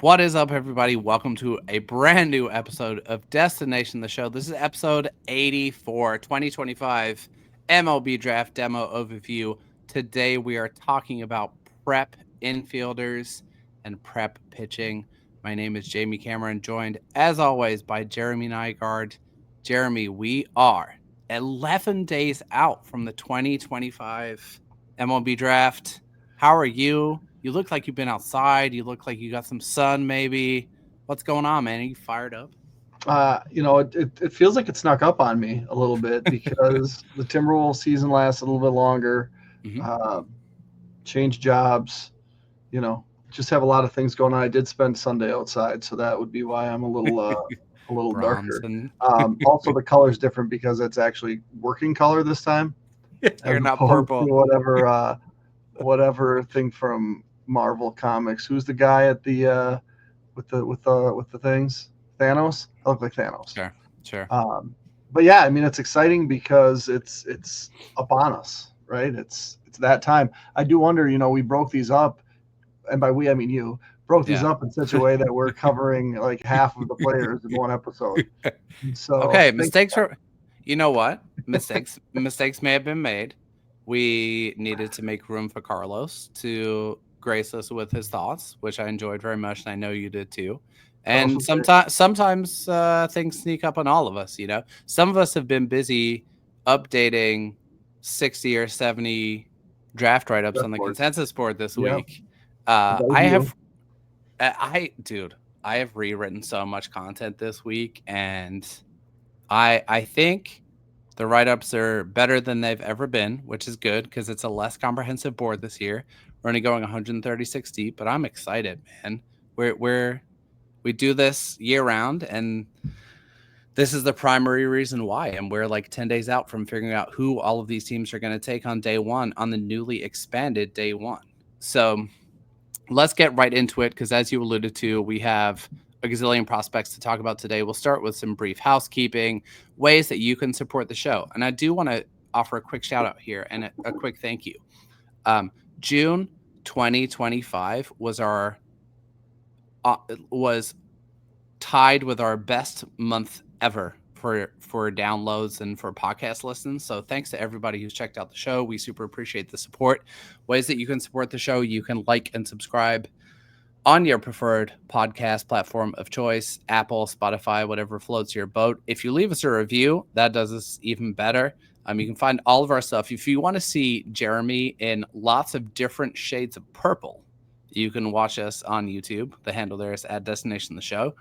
What is up, everybody? Welcome to a brand new episode of Destination the Show. This is episode 84, 2025 MLB Draft Demo Overview. Today we are talking about prep infielders and prep pitching. My name is Jamie Cameron, joined as always by Jeremy Nygaard. Jeremy, we are 11 days out from the 2025 MLB Draft. How are you? You look like you've been outside. You look like you got some sun, maybe. What's going on, man? Are you fired up? It feels like it snuck up on me a little bit because the Timberwolves season lasts a little bit longer. Mm-hmm. Uh, change jobs, just have a lot of things going on. I did spend Sunday outside, so that would be why I'm a little darker. Bronson. Also, the color's different because it's actually working color this time, You're as not opposed to purple. whatever thing from Marvel Comics. Who's the guy at the with the things? Thanos. I look like Thanos. Sure. But yeah, I mean, it's exciting because it's upon us, right? It's that time. I do wonder, we broke these up, and by we I mean you broke these Yeah. up in such a way that we're covering like half of the players in one episode. So Okay, thank mistakes are. You know what? Mistakes may have been made. We needed to make room for Carlos to grace us with his thoughts, which I enjoyed very much, and I know you did too. Carlos And was great. sometimes things sneak up on all of us. Some of us have been busy updating 60 or 70 draft write-ups on Jeff the Ford. consensus board this Yeah, week. that was I you. have, dude, I have rewritten so much content this week, and I think the write-ups are better than they've ever been, which is good because it's a less comprehensive board this year. We're only going 136 deep, but I'm excited, man. We do this year round, and this is the primary reason why. And we're like 10 days out from figuring out who all of these teams are going to take on day one on the newly expanded day one. So let's get right into it because, as you alluded to, we have a gazillion prospects to talk about today. We'll start with some brief housekeeping, ways that you can support the show. And I do want to offer a quick shout out here and a quick thank you. June 2025 was tied with our best month ever for downloads and for podcast listens. So thanks to everybody who's checked out the show. We super appreciate the support. Ways that you can support the show: you can like and subscribe on your preferred podcast platform of choice, Apple, Spotify, whatever floats your boat. If you leave us a review, that does us even better. You can find all of our stuff. If you want to see Jeremy in lots of different shades of purple, you can watch us on YouTube. The handle there is at Destination the Show.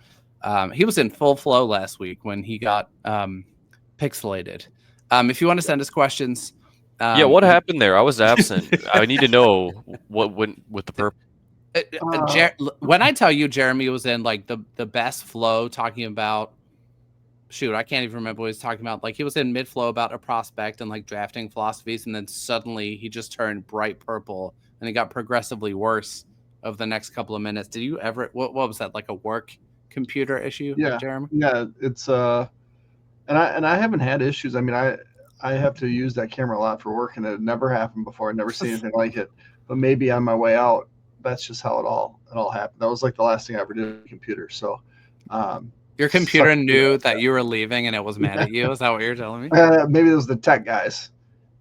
He was in full flow last week when he got pixelated. If you want to send us questions, Yeah, what happened there? I was absent. I need to know what went with the purple. Uh, when I tell you Jeremy was in like the best flow talking about, shoot, I can't even remember what he was talking about. Like he was in mid flow about a prospect and like drafting philosophies, and then suddenly he just turned bright purple and it got progressively worse over the next couple of minutes. Did you ever? What was that, like a work computer issue, yeah, Jeremy? yeah. It's and I haven't had issues. I mean, I have to use that camera a lot for work, and it had never happened before. I'd never seen anything like it. But maybe on my way out, that's just how it all happened. That was like the last thing I ever did on the computer. So, Your sucks computer to be knew honest. that you were leaving and it was mad at you. Is that what you're telling me? Maybe it was the tech guys.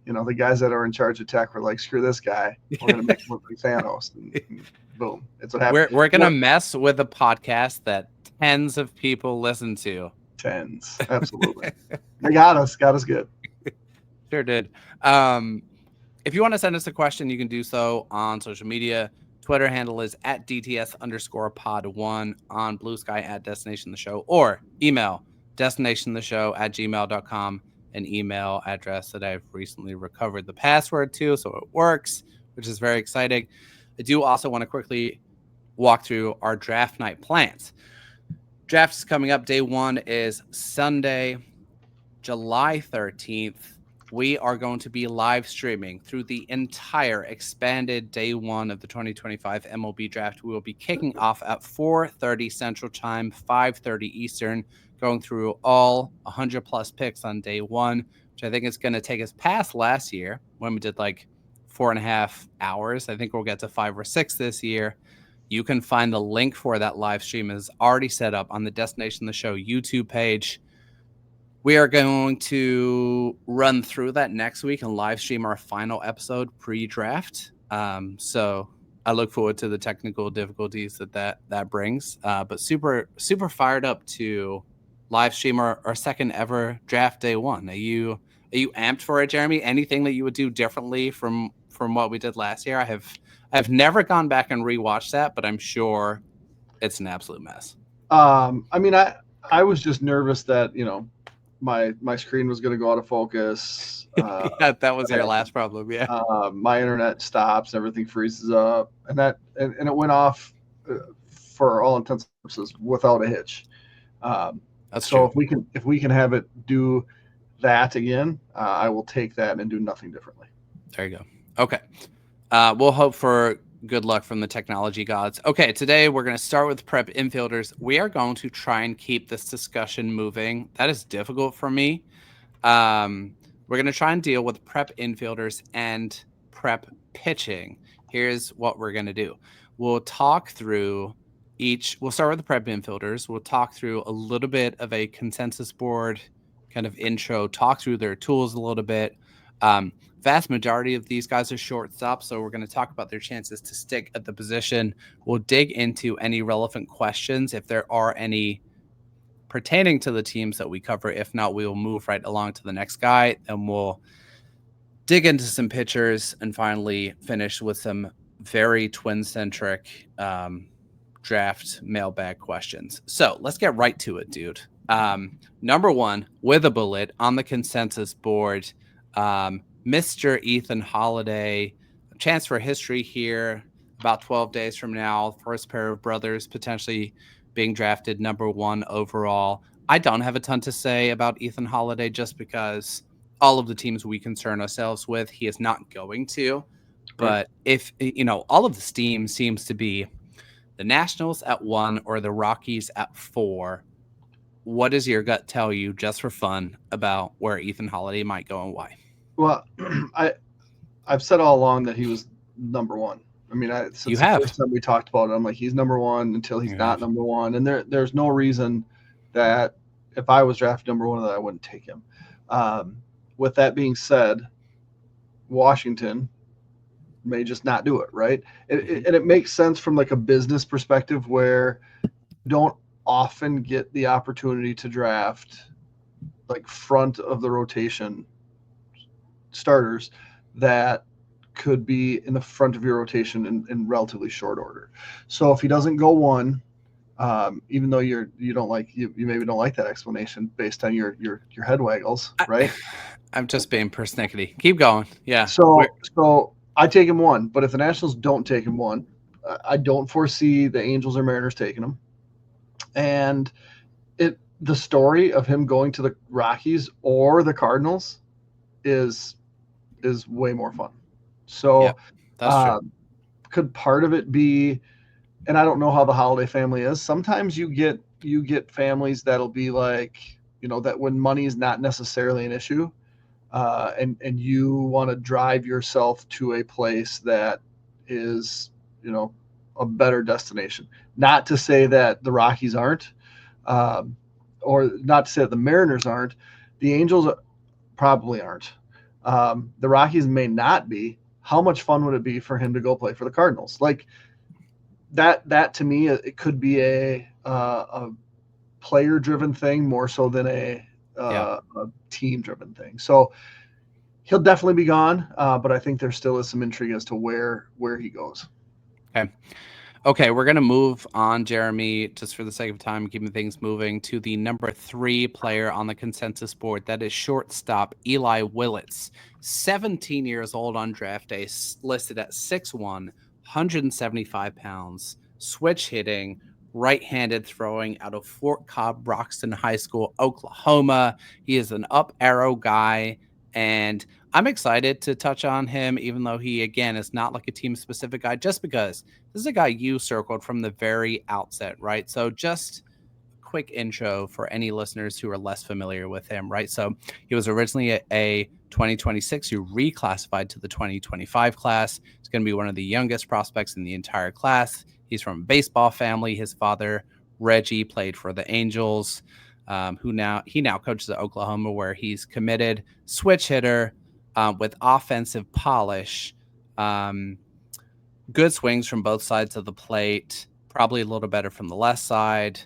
The guys that are in charge of tech were like, "Screw this guy. We're gonna make him look like Thanos." And boom, it's what happened. We're gonna Well, mess with a podcast that tens of people listen to. tens, absolutely. They got us good. Sure did. If you want to send us a question, you can do so on social media. Twitter handle is at DTS_pod1, on Blue Sky at Destination the Show, or email destinationtheshow@gmail.com, an email address that I've recently recovered the password to, so it works, which is very exciting. I do also want to quickly walk through our draft night plans. Draft is coming up. Day one is Sunday, July 13th. We are going to be live streaming through the entire expanded day one of the 2025 MLB draft. We will be kicking off at 4:30 Central Time, 5:30 Eastern, going through all 100 plus picks on day one, which I think is going to take us past last year when we did like 4.5 hours. I think we'll get to 5 or 6 this year. You can find the link for that live stream is already set up on the Destination the Show YouTube page. We are going to run through that next week and live stream our final episode pre-draft. So I look forward to the technical difficulties that brings. But super fired up to live stream our second ever draft day one. Are you amped for it, Jeremy? Anything that you would do differently from what we did last year? I've never gone back and rewatched that, but I'm sure it's an absolute mess. I mean, I was just nervous that, you know, my screen was going to go out of focus. Yeah, that was your last problem. Yeah. My internet stops, everything freezes up, and it went off for all intents and purposes without a hitch. That's so true. if we can have it do that again, I will take that and do nothing differently. There you go. Okay. We'll hope for good luck from the technology gods. Okay, today we're going to start with prep infielders. We are going to try and keep this discussion moving. That is difficult for me. We're going to try and deal with prep infielders and prep pitching. Here's what we're going to do. We'll talk through we'll start with the prep infielders. We'll talk through a little bit of a consensus board kind of intro, talk through their tools a little bit. Vast majority of these guys are shortstop, so we're going to talk about their chances to stick at the position. We'll dig into any relevant questions if there are any pertaining to the teams that we cover. If not, we will move right along to the next guy, and we'll dig into some pitchers and finally finish with some very twin-centric draft mailbag questions. So let's get right to it, dude. Number one, with a bullet on the consensus board, Mr. Ethan Holliday, chance for history here. About 12 days from now, first pair of brothers potentially being drafted number one overall. I don't have a ton to say about Ethan Holliday just because all of the teams we concern ourselves with, he is not going to. But if, you know, all of the steam seems to be the Nationals at 1 or the Rockies at 4. What does your gut tell you, just for fun, about where Ethan Holliday might go and why? Well, I've said all along that he was number one. I mean, since the first time we talked about it, I'm like, he's number one until he's not number one. And there's no reason that if I was drafted number one, that I wouldn't take him. With that being said, Washington may just not do it, right? And it makes sense from like a business perspective where you don't often get the opportunity to draft like front of the rotation starters that could be in the front of your rotation in relatively short order. So if he doesn't go one, even though you maybe don't like that explanation based on your head waggles, right? I'm just being persnickety. Keep going. Yeah. So I take him one, but if the Nationals don't take him one, I don't foresee the Angels or Mariners taking him. And the story of him going to the Rockies or the Cardinals is way more fun. So that's true. Could part of it be, and I don't know how the Holliday family is. Sometimes you get families that'll be like, you know, that when money is not necessarily an issue, and you want to drive yourself to a place that is, you know, a better destination. Not to say that the Rockies aren't, or not to say that the Mariners aren't. The Angels probably aren't. The Rockies may not be. How much fun would it be for him to go play for the Cardinals? Like that to me, it could be a player-driven thing more so than a team-driven thing. So he'll definitely be gone, but I think there still is some intrigue as to where he goes. Okay, we're going to move on, Jeremy, just for the sake of time, keeping things moving, to the number 3 player on the consensus board. That is shortstop Eli Willits, 17 years old on draft day, listed at 6'1", 175 pounds, switch hitting, right-handed throwing out of Fort Cobb Broxton High School, Oklahoma. He is an up arrow guy, and I'm excited to touch on him, even though he, again, is not like a team-specific guy, just because this is a guy you circled from the very outset, right? So just a quick intro for any listeners who are less familiar with him, right? So he was originally a 2026 who reclassified to the 2025 class. He's going to be one of the youngest prospects in the entire class. He's from a baseball family. His father, Reggie, played for the Angels, he now coaches at Oklahoma, where he's committed. Switch hitter with offensive polish. Good swings from both sides of the plate. Probably a little better from the left side.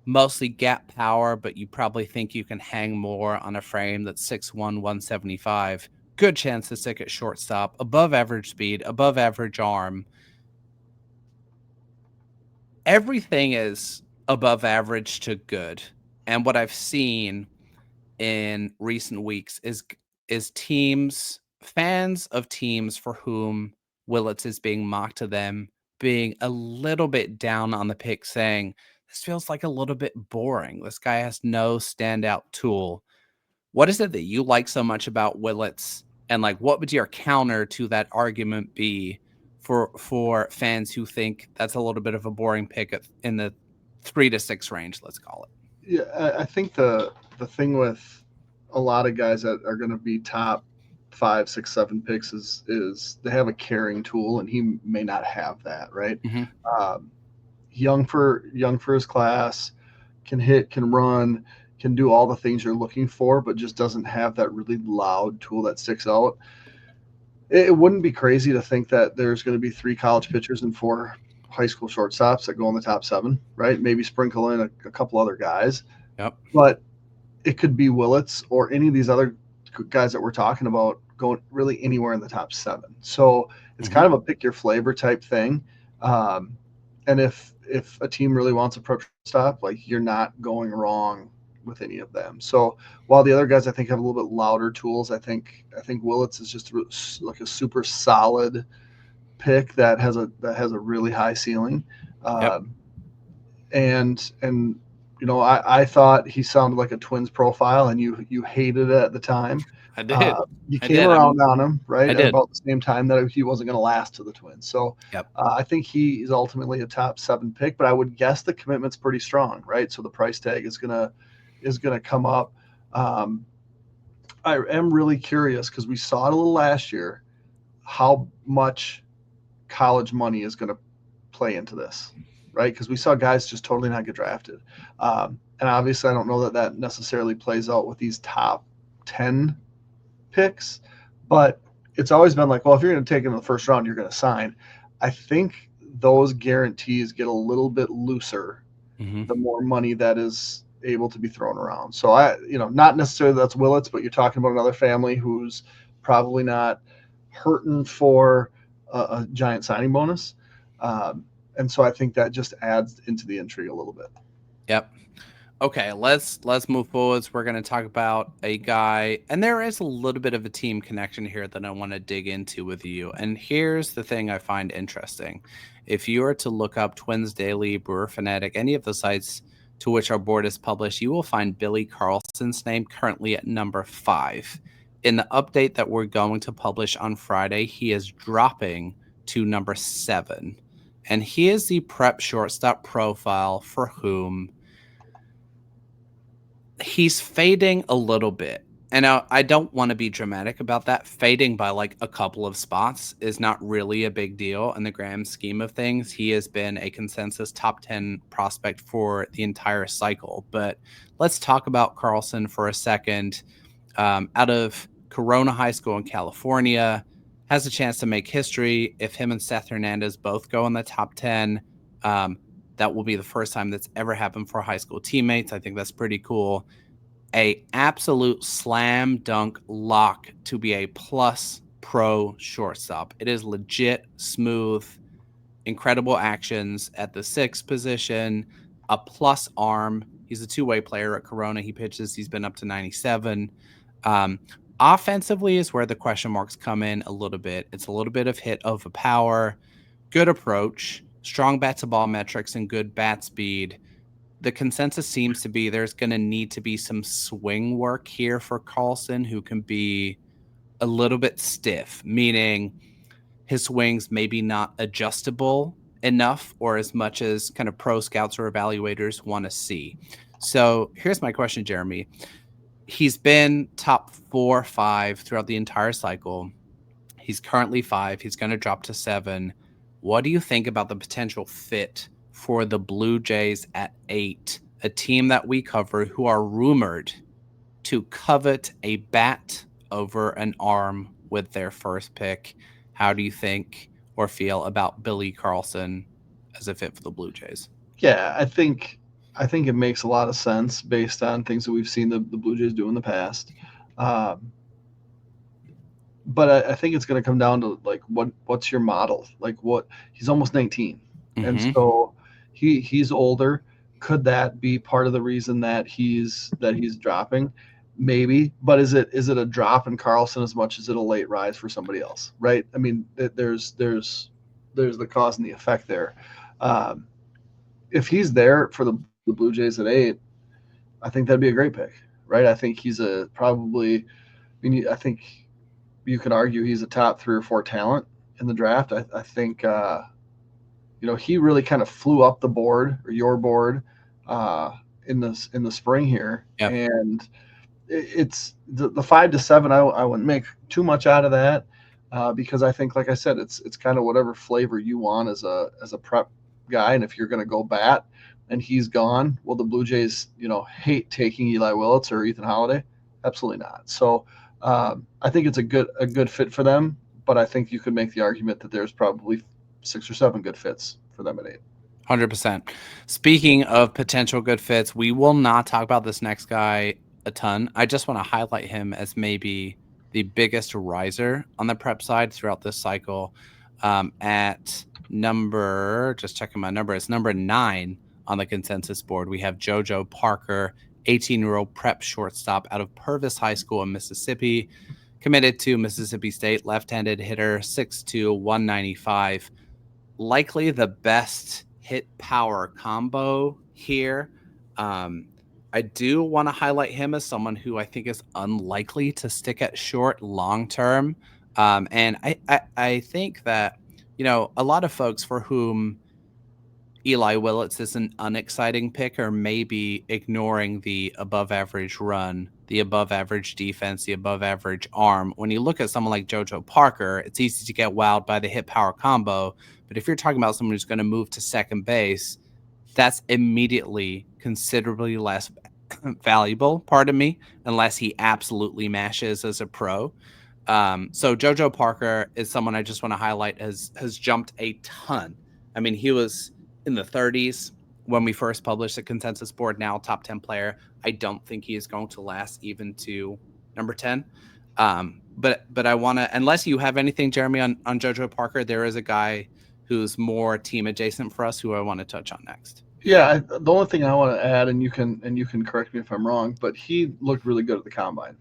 Mostly gap power, but you probably think you can hang more on a frame that's 6'1", 175. Good chance to stick at shortstop. Above average speed, above average arm. Everything is above average to good. And what I've seen in recent weeks is fans of teams for whom Willits is being mocked to them, being a little bit down on the pick, saying, this feels like a little bit boring. This guy has no standout tool. What is it that you like so much about Willits? And like, what would your counter to that argument be for fans who think that's a little bit of a boring pick in the 3 to 6 range, let's call it? Yeah, I think the thing with a lot of guys that are going to be top 5, 6, 7 picks is they have a carrying tool, and he may not have that, right? Mm-hmm. Young for his class, can hit, can run, can do all the things you're looking for, but just doesn't have that really loud tool that sticks out. It wouldn't be crazy to think that there's going to be 3 college pitchers and 4 high school shortstops that go in the top 7, right? Maybe sprinkle in a couple other guys. Yep. But it could be Willits or any of these other guys that we're talking about going really anywhere in the top 7. So it's kind of a pick your flavor type thing. And if a team really wants a pro stop, like, you're not going wrong with any of them. So while the other guys I think have a little bit louder tools, I think Willits is just like a super solid pick that has a really high ceiling. Yep. And you know, I thought he sounded like a Twins profile, and you hated it at the time. I did. You came around on him, right? At about the same time that he wasn't going to last to the Twins. So yep. I think he is ultimately a top 7 pick, but I would guess the commitment's pretty strong, right? So the price tag is gonna come up. I am really curious because we saw it a little last year, how much college money is going to play into this, right? Because we saw guys just totally not get drafted. And obviously I don't know that necessarily plays out with these top 10 picks, but it's always been like, well, if you're going to take in the first round, you're going to sign. I think those guarantees get a little bit looser the more money that is able to be thrown around. So not necessarily that's Willits, but you're talking about another family who's probably not hurting for a giant signing bonus. And so I think that just adds into the intrigue a little bit. Yep. Okay, let's move forwards. We're going to talk about a guy, and there is a little bit of a team connection here that I want to dig into with you. And here's the thing I find interesting. If you were to look up Twins Daily, Brewer Fanatic, any of the sites to which our board is published, you will find Billy Carlson's name currently at number 5. In the update that we're going to publish on Friday, he is dropping to number 7. And he is the prep shortstop profile for whom he's fading a little bit. And I don't want to be dramatic about that. Fading by like a couple of spots is not really a big deal in the grand scheme of things. He has been a consensus top 10 prospect for the entire cycle. But let's talk about Carlson for a second. Out of Corona High School in California, has a chance to make history. If him and Seth Hernandez both go in the top 10, that will be the first time that's ever happened for high school teammates. I think that's pretty cool. A absolute slam dunk lock to be a plus pro shortstop. It is legit smooth, incredible actions at the 6th position, a plus arm. He's a 2-way player at Corona. He pitches. He's been up to 97. Offensively is where the question marks come in a little bit. It's a little bit of hit over power, good approach, strong bat to ball metrics, and good bat speed. The consensus seems to be there's going to need to be some swing work here for Carlson, who can be a little bit stiff, meaning his swings maybe not adjustable enough or as much as kind of pro scouts or evaluators want to see. So here's my question, Jeremy. He's been top 4 or 5 throughout the entire cycle. He's currently 5. He's going to drop to 7. What do you think about the potential fit for the Blue Jays at 8, a team that we cover who are rumored to covet a bat over an arm with their first pick? How do you think or feel about Billy Carlson as a fit for the Blue Jays? Yeah, I think it makes a lot of sense based on things that we've seen the Blue Jays do in the past. But I think it's going to come down to like what's your model? Like what he's almost 19, and so he's older. Could that be part of the reason that he's dropping? Maybe, but is it a drop in Carlson as much as it a late rise for somebody else? Right? I mean, there's the cause and the effect there. If he's there for the Blue Jays at 8, I think that'd be a great pick, right? I think he's probably. I mean, I think you could argue he's a top 3 or 4 talent in the draft. I think he really kind of flew up the board or your board in the spring here, and it's the 5 to 7. I wouldn't make too much out of that because I think, like I said, it's kind of whatever flavor you want as a prep guy, and if you're going to go bat and he's gone, will the Blue Jays hate taking Eli Willits or Ethan Holliday? Absolutely not. So I think it's a good fit for them, but I think you could make the argument that there's probably 6 or 7 good fits for them at 8. 100%. Speaking of potential good fits, we will not talk about this next guy a ton. I just want to highlight him as maybe the biggest riser on the prep side throughout this cycle. At number, just checking my number, it's number 9 on the consensus board. We have JoJo Parker, 18-year-old prep shortstop out of Purvis High School in Mississippi, committed to Mississippi State, left-handed hitter, 6'2", 195. Likely the best hit power combo here. I do want to highlight him as someone who I think is unlikely to stick at short long term. And I think that, a lot of folks for whom Eli Willits is an unexciting pick or maybe ignoring the above average run, the above average defense, the above average arm. When you look at someone like JoJo Parker, it's easy to get wowed by the hit power combo. But if you're talking about someone who's going to move to second base, that's immediately considerably less valuable, pardon me, unless he absolutely mashes as a pro. So JoJo Parker is someone I just want to highlight has jumped a ton. I mean, he was in the 30s when we first published the consensus board, now top 10 player. I don't think he is going to last even to number 10. But I want to, unless you have anything, Jeremy, on JoJo Parker, there is a guy who's more team adjacent for us who I want to touch on next. Yeah, the only thing I want to add, and you can correct me if I'm wrong, but he looked really good at the combine.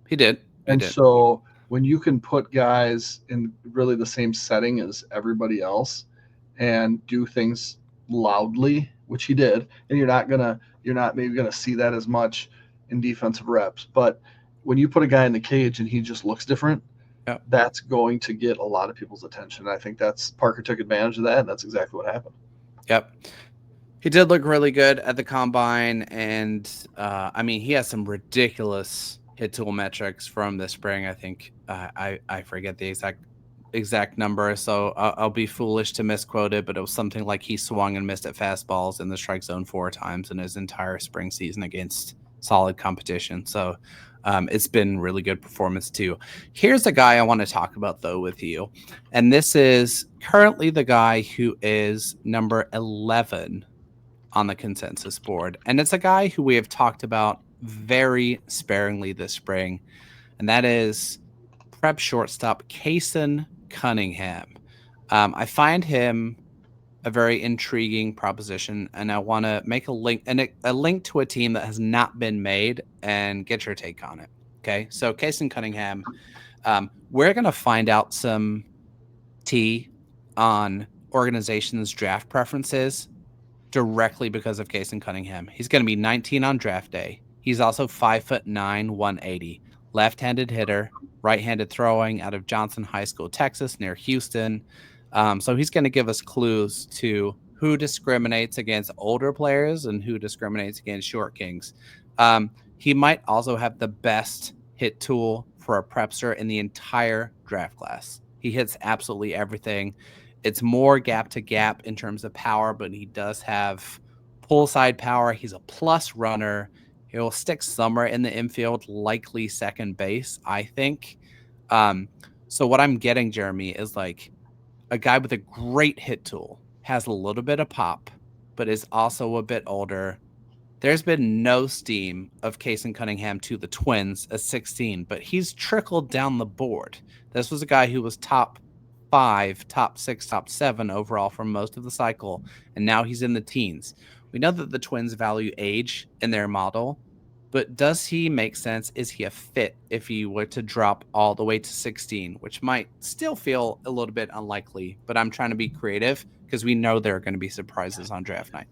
He did. So when you can put guys in really the same setting as everybody else and do things loudly, which he did, and you're not maybe gonna see that as much in defensive reps, but when you put a guy in the cage and he just looks different, that's going to get a lot of people's attention. I think Parker took advantage of that, and that's exactly what happened. Yep. He did look really good at the combine, and I mean, he has some ridiculous hit tool metrics from the spring. I think I forget the exact number, so I'll be foolish to misquote it, but it was something like he swung and missed at fastballs in the strike zone 4 times in his entire spring season against solid competition. So it's been really good performance too. Here's a guy I want to talk about though with you, and this is currently the guy who is number 11 on the consensus board, and it's a guy who we have talked about very sparingly this spring, and that is prep shortstop Kayson Cunningham. I find him a very intriguing proposition, and I want to make a link to a team that has not been made and get your take on it. Okay, so Kayson Cunningham, we're going to find out some tea on organizations' draft preferences directly because of Kayson Cunningham. He's going to be 19 on draft day. He's also 5'9", 180, left-handed hitter, right-handed throwing out of Johnson High School, Texas, near Houston. So he's going to give us clues to who discriminates against older players and who discriminates against short kings. He might also have the best hit tool for a prepster in the entire draft class. He hits absolutely everything. It's more gap to gap in terms of power, but he does have pull side power. He's a plus runner. He'll stick somewhere in the infield, likely second base, I think. So what I'm getting, Jeremy, is like a guy with a great hit tool, has a little bit of pop, but is also a bit older. There's been no steam of Kayson Cunningham to the Twins at 16, but he's trickled down the board. This was a guy who was top 5, top 6, top 7 overall for most of the cycle, and now he's in the teens. We know that the Twins value age in their model, but does he make sense? Is he a fit if he were to drop all the way to 16, which might still feel a little bit unlikely, but I'm trying to be creative because we know there are going to be surprises on draft night.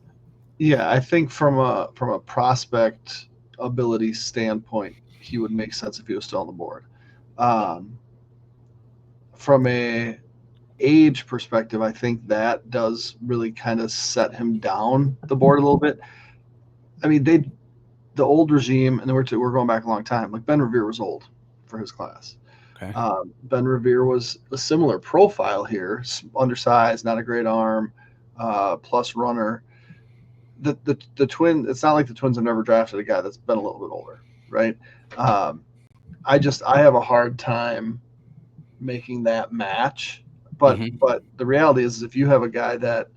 Yeah, I think from a prospect ability standpoint, he would make sense if he was still on the board. From a age perspective, I think that does really kind of set him down the board a little bit. I mean, the old regime, and then we're going back a long time. Like Ben Revere was old for his class. Okay. Ben Revere was a similar profile here, undersized, not a great arm, plus runner. The Twin, it's not like the Twins have never drafted a guy that's been a little bit older, right? I have a hard time making that match. But the reality is if you have a guy that,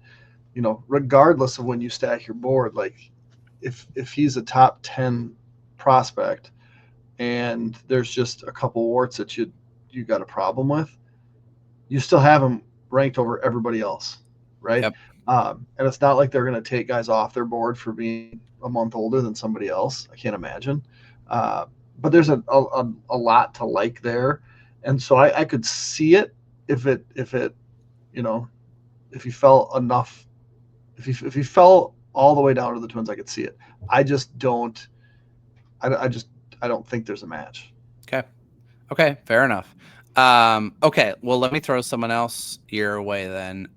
regardless of when you stack your board, like if he's a top 10 prospect and there's just a couple warts that you got a problem with, you still have him ranked over everybody else, right? Yep. And it's not like they're going to take guys off their board for being a month older than somebody else. I can't imagine. But there's a lot to like there. And so I could see it if he fell enough, if he fell all the way down to the Twins, I could see it. I just don't, I don't think there's a match. Okay. Fair enough. Okay. Well, let me throw someone else your way then.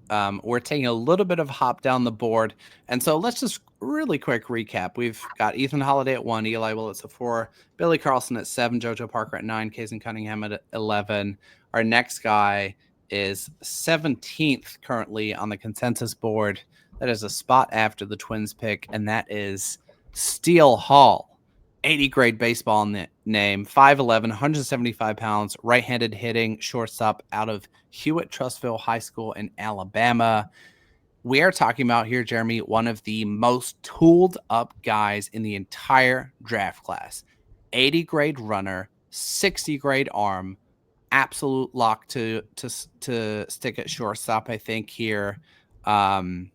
We're taking a little bit of hop down the board. And so let's just really quick recap. We've got Ethan Holliday at 1, Eli Willits at 4, Billy Carlson at 7, JoJo Parker at 9, Kayson Cunningham at 11. Our next guy is 17th currently on the consensus board. That is a spot after the Twins pick, and that is Steele Hall. 80 grade baseball name, 5'11", 175 pounds, right-handed hitting, shortstop out of Hewitt-Trussville High School in Alabama. We are talking about here, Jeremy, one of the most tooled up guys in the entire draft class. 80 grade runner, 60 grade arm, absolute lock to stick at shortstop, I think, here. I'm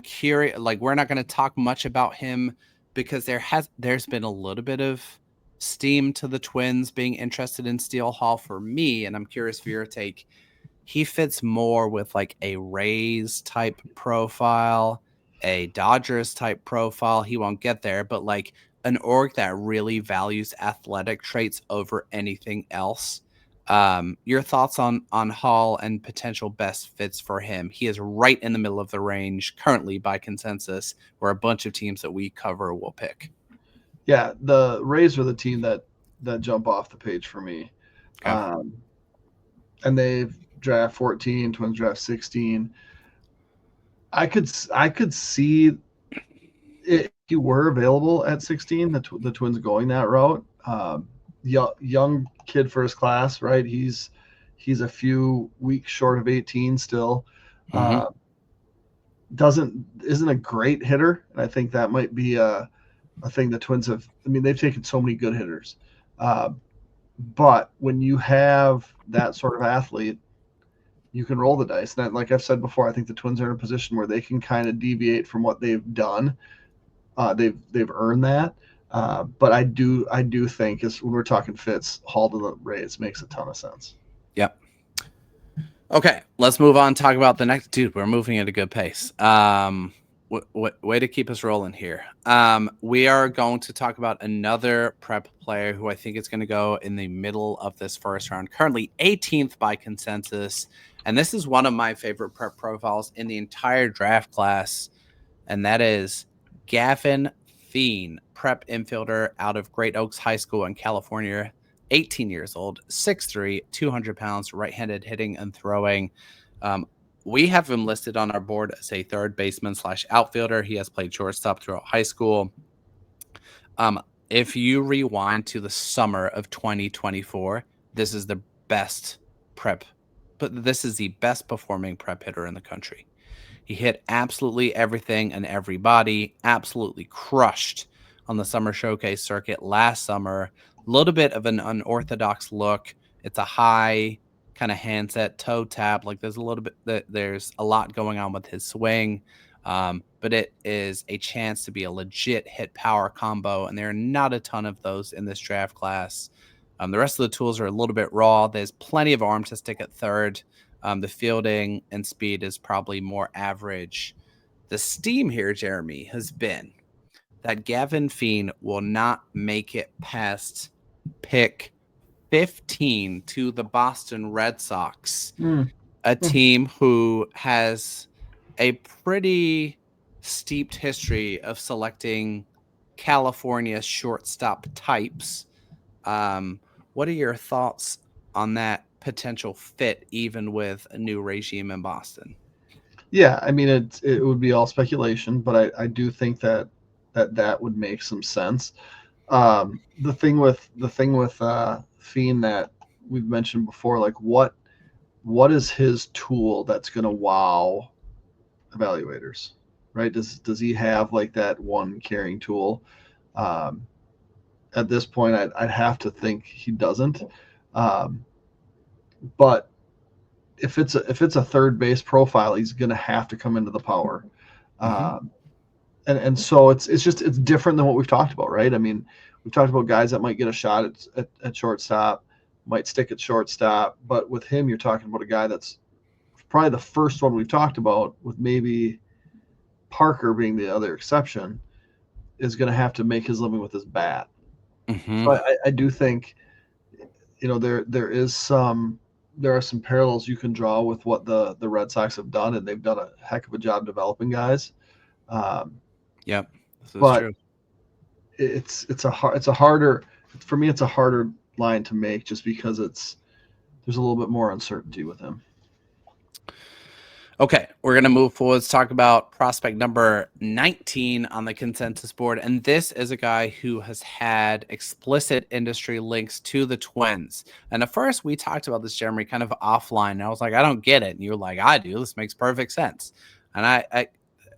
curious, like, we're not going to talk much about him because there's been a little bit of steam to the Twins being interested in Steele Hall for me, and I'm curious for your take. He fits more with like a Rays type profile, a Dodgers type profile. He won't get there, but like an org that really values athletic traits over anything else. Your thoughts on Hall and potential best fits for him? He is right in the middle of the range currently by consensus, where a bunch of teams that we cover will pick. Yeah, the Rays are the team that jump off the page for me. Okay. And they've draft 14, Twins draft 16. I could see if he were available at 16, the Twins going that route. Young kid for his class, right? He's a few weeks short of 18 still. Isn't a great hitter, and I think that might be a thing the Twins have. I mean, they've taken so many good hitters, but when you have that sort of athlete, you can roll the dice. And like I've said before, I think the Twins are in a position where they can kind of deviate from what they've done. They've earned that. But I do think when we're talking fits, Hall to the Rays makes a ton of sense. Yep. Okay, let's move on. Talk about the next dude. We're moving at a good pace. Way to keep us rolling here. We are going to talk about another prep player who I think is going to go in the middle of this first round. Currently 18th by consensus, and this is one of my favorite prep profiles in the entire draft class, and that is Gavin Fien, prep infielder out of Great Oaks High School in California, 18 years old, 6'3", 200 pounds, right-handed hitting and throwing. we have him listed on our board as a third baseman / outfielder. He has played shortstop throughout high school. If you rewind to the summer of 2024, this is the best prep, but this is the best performing prep hitter in the country. He hit absolutely everything and everybody, absolutely crushed on the summer showcase circuit last summer. A little bit of an unorthodox look. It's a high kind of handset toe tap. Like there's a lot going on with his swing. But it is a chance to be a legit hit power combo, and there are not a ton of those in this draft class. The rest of the tools are a little bit raw. There's plenty of arm to stick at third. The fielding and speed is probably more average. The steam here, Jeremy, has been that Gavin Fien will not make it past pick 15 to the Boston Red Sox, a team who has a pretty steeped history of selecting California shortstop types. What are your thoughts on that potential fit, even with a new regime in Boston? Yeah, I mean, it would be all speculation, but I do think that would make some sense. The thing with Fien that we've mentioned before, like what is his tool that's going to wow evaluators, right? Does he have like that one carrying tool? At this point, I'd have to think he doesn't. But if it's a third base profile, he's going to have to come into the power. And so it's different than what we've talked about, right? I mean, we've talked about guys that might get a shot at shortstop, might stick at shortstop, but with him, you're talking about a guy that's probably the first one we've talked about, with maybe Parker being the other exception, is going to have to make his living with his bat. So I do think, there are some parallels you can draw with what the Red Sox have done, and they've done a heck of a job developing guys. Yep, this is but true. It's a harder line to make, just because there's a little bit more uncertainty with him. Okay, we're going to move forward. Let's talk about prospect number 19 on the consensus board. And this is a guy who has had explicit industry links to the Twins. And at first, we talked about this, Jeremy, kind of offline. And I was like, I don't get it. And you're like, I do. This makes perfect sense. And I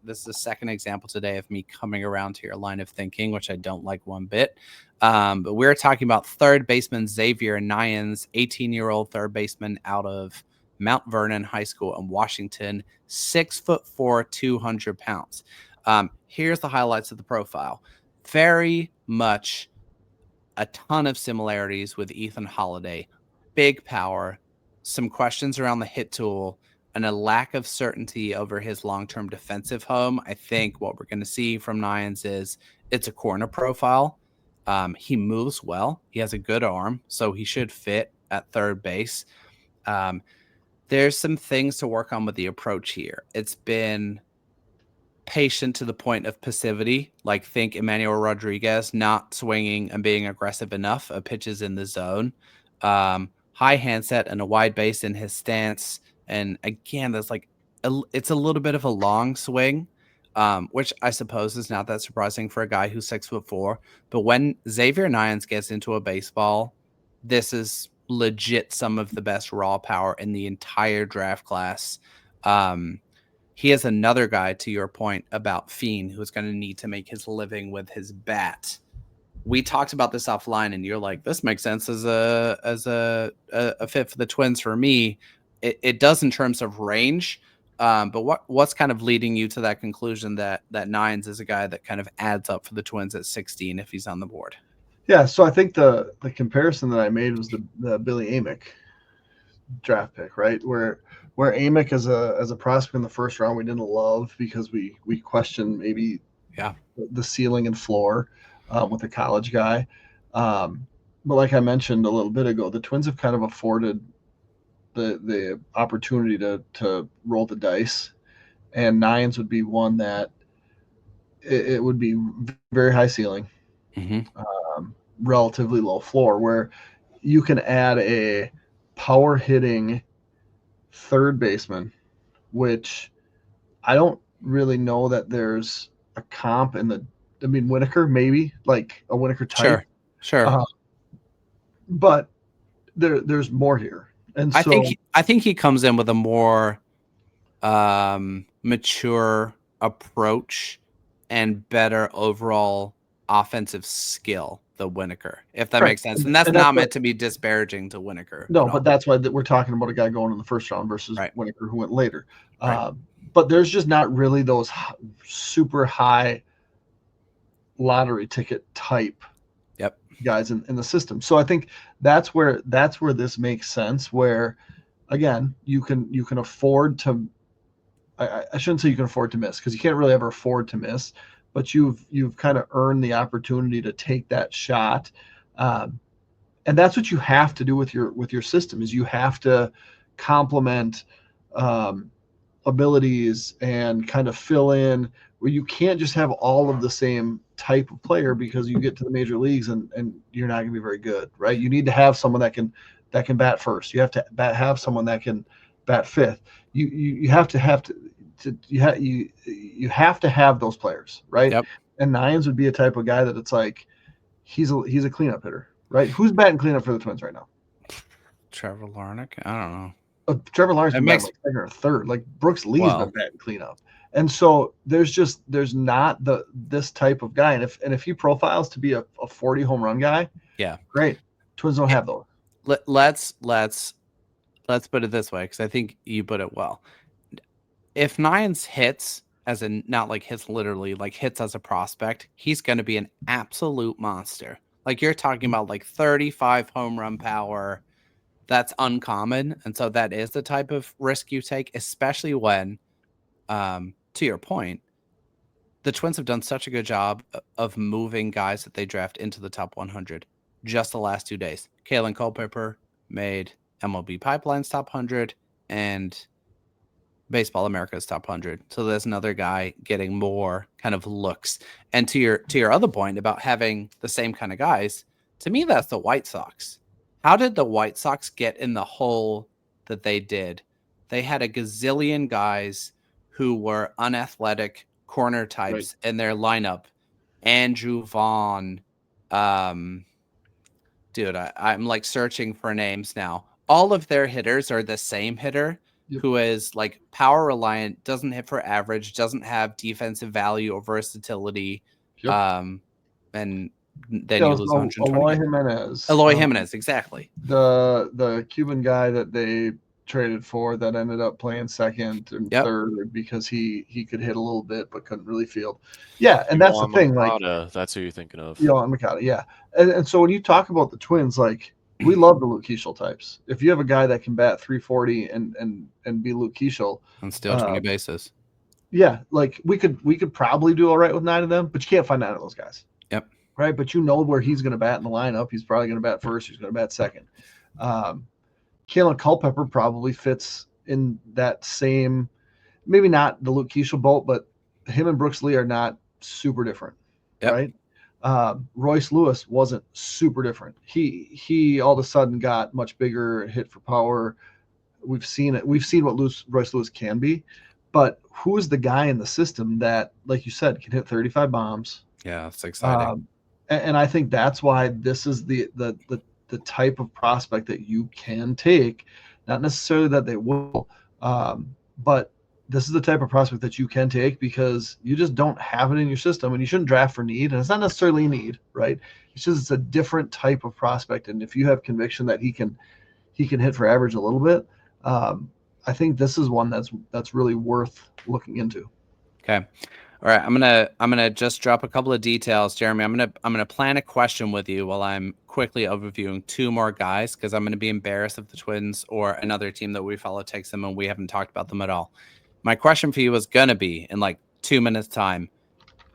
this is the second example today of me coming around to your line of thinking, which I don't like one bit. But we're talking about third baseman Xavier Neyens, 18-year-old third baseman out of Mount Vernon High School in Washington, 6'4", 200 pounds. Here's the highlights of the profile. Very much a ton of similarities with Ethan Holliday. Big power, some questions around the hit tool, and a lack of certainty over his long-term defensive home. I think what we're going to see from Neyens is it's a corner profile. He moves well. He has a good arm, so he should fit at third base. There's some things to work on with the approach here. It's been patient to the point of passivity. Like, think Emmanuel Rodriguez not swinging and being aggressive enough of pitches in the zone. High handset and a wide base in his stance. And again, there's it's a little bit of a long swing, which I suppose is not that surprising for a guy who's 6'4". But when Xavier Neyens gets into a baseball, this is legit some of the best raw power in the entire draft class. He is another guy, to your point about Fien, who's going to need to make his living with his bat. We talked about this offline, and you're like, this makes sense as a fit for the Twins. For me, it does in terms of range. But what's kind of leading you to that conclusion that Neyens is a guy that kind of adds up for the Twins at 16 if he's on the board? Yeah, so I think the comparison that I made was the Billy Amick draft pick, right? Where Amick as a prospect in the first round we didn't love because we questioned maybe the ceiling and floor with a college guy. But like I mentioned a little bit ago, the Twins have kind of afforded the opportunity to roll the dice, and Neyens would be one that it would be very high ceiling. Relatively low floor, where you can add a power hitting third baseman which I don't really know that there's a comp in the. I mean, Winokur maybe like a Winokur type, Sure. but there's more here, and I so think he comes in with a more mature approach and better overall offensive skill than Winokur, if that makes sense. And that's not meant to be disparaging to Winokur. No, but that's why we're talking about a guy going in the first round versus Winokur who went later. Right. But there's just not really those super high lottery ticket type guys in the system. So I think that's where this makes sense, where again you can afford to I shouldn't say you can afford to miss, because you can't really ever afford to miss, but you've kind of earned the opportunity to take that shot. And that's what you have to do with your system, is you have to complement abilities and kind of fill in, where you can't just have all of the same type of player, because you get to the major leagues and you're not going to be very good, right? You need to have someone that can bat first. You have to have someone that can bat fifth. You have to have those players, right? Yep. And Neyens would be a type of guy that it's like he's a cleanup hitter, right? Who's batting cleanup for the Twins right now? Trevor Larnach? I don't know. Trevor Larnach's been batting like second or third. Like Brooks Lee's been batting cleanup. And so there's not this type of guy. And if he profiles to be a 40 home run guy, great. Twins don't have those. Let's put it this way, because I think you put it well. If Neyens hits, as in not like hits literally, like hits as a prospect, he's going to be an absolute monster. Like you're talking about like 35 home run power. That's uncommon. And so that is the type of risk you take, especially when, to your point, the Twins have done such a good job of moving guys that they draft into the top 100 just the last 2 days. Kayson Culpepper made MLB Pipeline's top 100 and Baseball America's top 100. So there's another guy getting more kind of looks. And to your other point about having the same kind of guys, to me, that's the White Sox. How did the White Sox get in the hole that they did? They had a gazillion guys who were unathletic corner types in their lineup. Andrew Vaughn. Dude, I'm like searching for names now. All of their hitters are the same hitter. Yep. Who is like power reliant, doesn't hit for average, doesn't have defensive value or versatility. Yep. And then you lose 120. Eloy Jimenez, exactly. The Cuban guy that they traded for that ended up playing second and third because he could hit a little bit but couldn't really field. Yeah, and that's the thing. Like that's who you're thinking of. Mikata, yeah. And so when you talk about the Twins, like we love the Luke Keeschel types. If you have a guy that can bat 340 and be Luke Keeschel and steal 20 bases, like we could probably do all right with 9 of them, but you can't find 9 of those guys. Yep. Right, but you know where he's going to bat in the lineup. He's probably going to bat first. He's going to bat second. Kayson Culpepper probably fits in that same, maybe not the Luke Keeschel boat, but him and Brooks Lee are not super different, right? Royce Lewis wasn't super different. He all of a sudden got much bigger, hit for power. We've seen it. We've seen what Royce Lewis can be, but who is the guy in the system that, like you said, can hit 35 bombs? Yeah, it's exciting. And I think that's why this is the type of prospect that you can take. Not necessarily that they will, but this is the type of prospect that you can take because you just don't have it in your system, and you shouldn't draft for need. And it's not necessarily a need, right? It's a different type of prospect. And if you have conviction that he can hit for average a little bit, I think this is one that's really worth looking into. Okay. All right. I'm gonna just drop a couple of details, Jeremy. I'm gonna plan a question with you while I'm quickly overviewing 2 more guys, because I'm gonna be embarrassed if the Twins or another team that we follow takes them and we haven't talked about them at all. My question for you was going to be, in like 2 minutes time,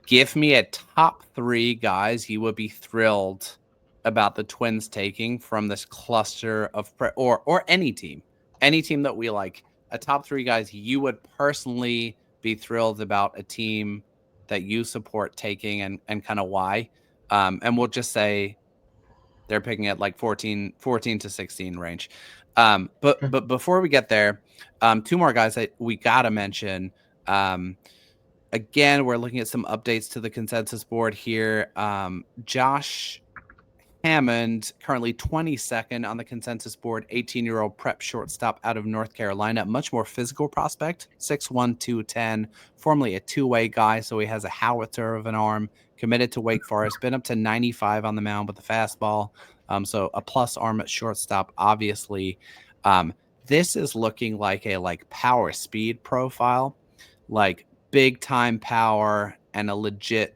give me a top 3 guys you would be thrilled about the Twins taking from this cluster of or any team that we like, a top 3 guys you would personally be thrilled about a team that you support taking and kind of why. And we'll just say They're picking at like 14 to 16 range. But before we get there, two more guys that we got to mention. Again, we're looking at some updates to the consensus board here. Josh Hammond, currently 22nd on the consensus board, 18-year-old prep shortstop out of North Carolina. Much more physical prospect, 6'1", 210, formerly a two-way guy, so he has a howitzer of an arm, committed to Wake Forest, been up to 95 on the mound with the fastball, so a plus arm at shortstop, obviously. This is looking like a power speed profile, like big-time power and a legit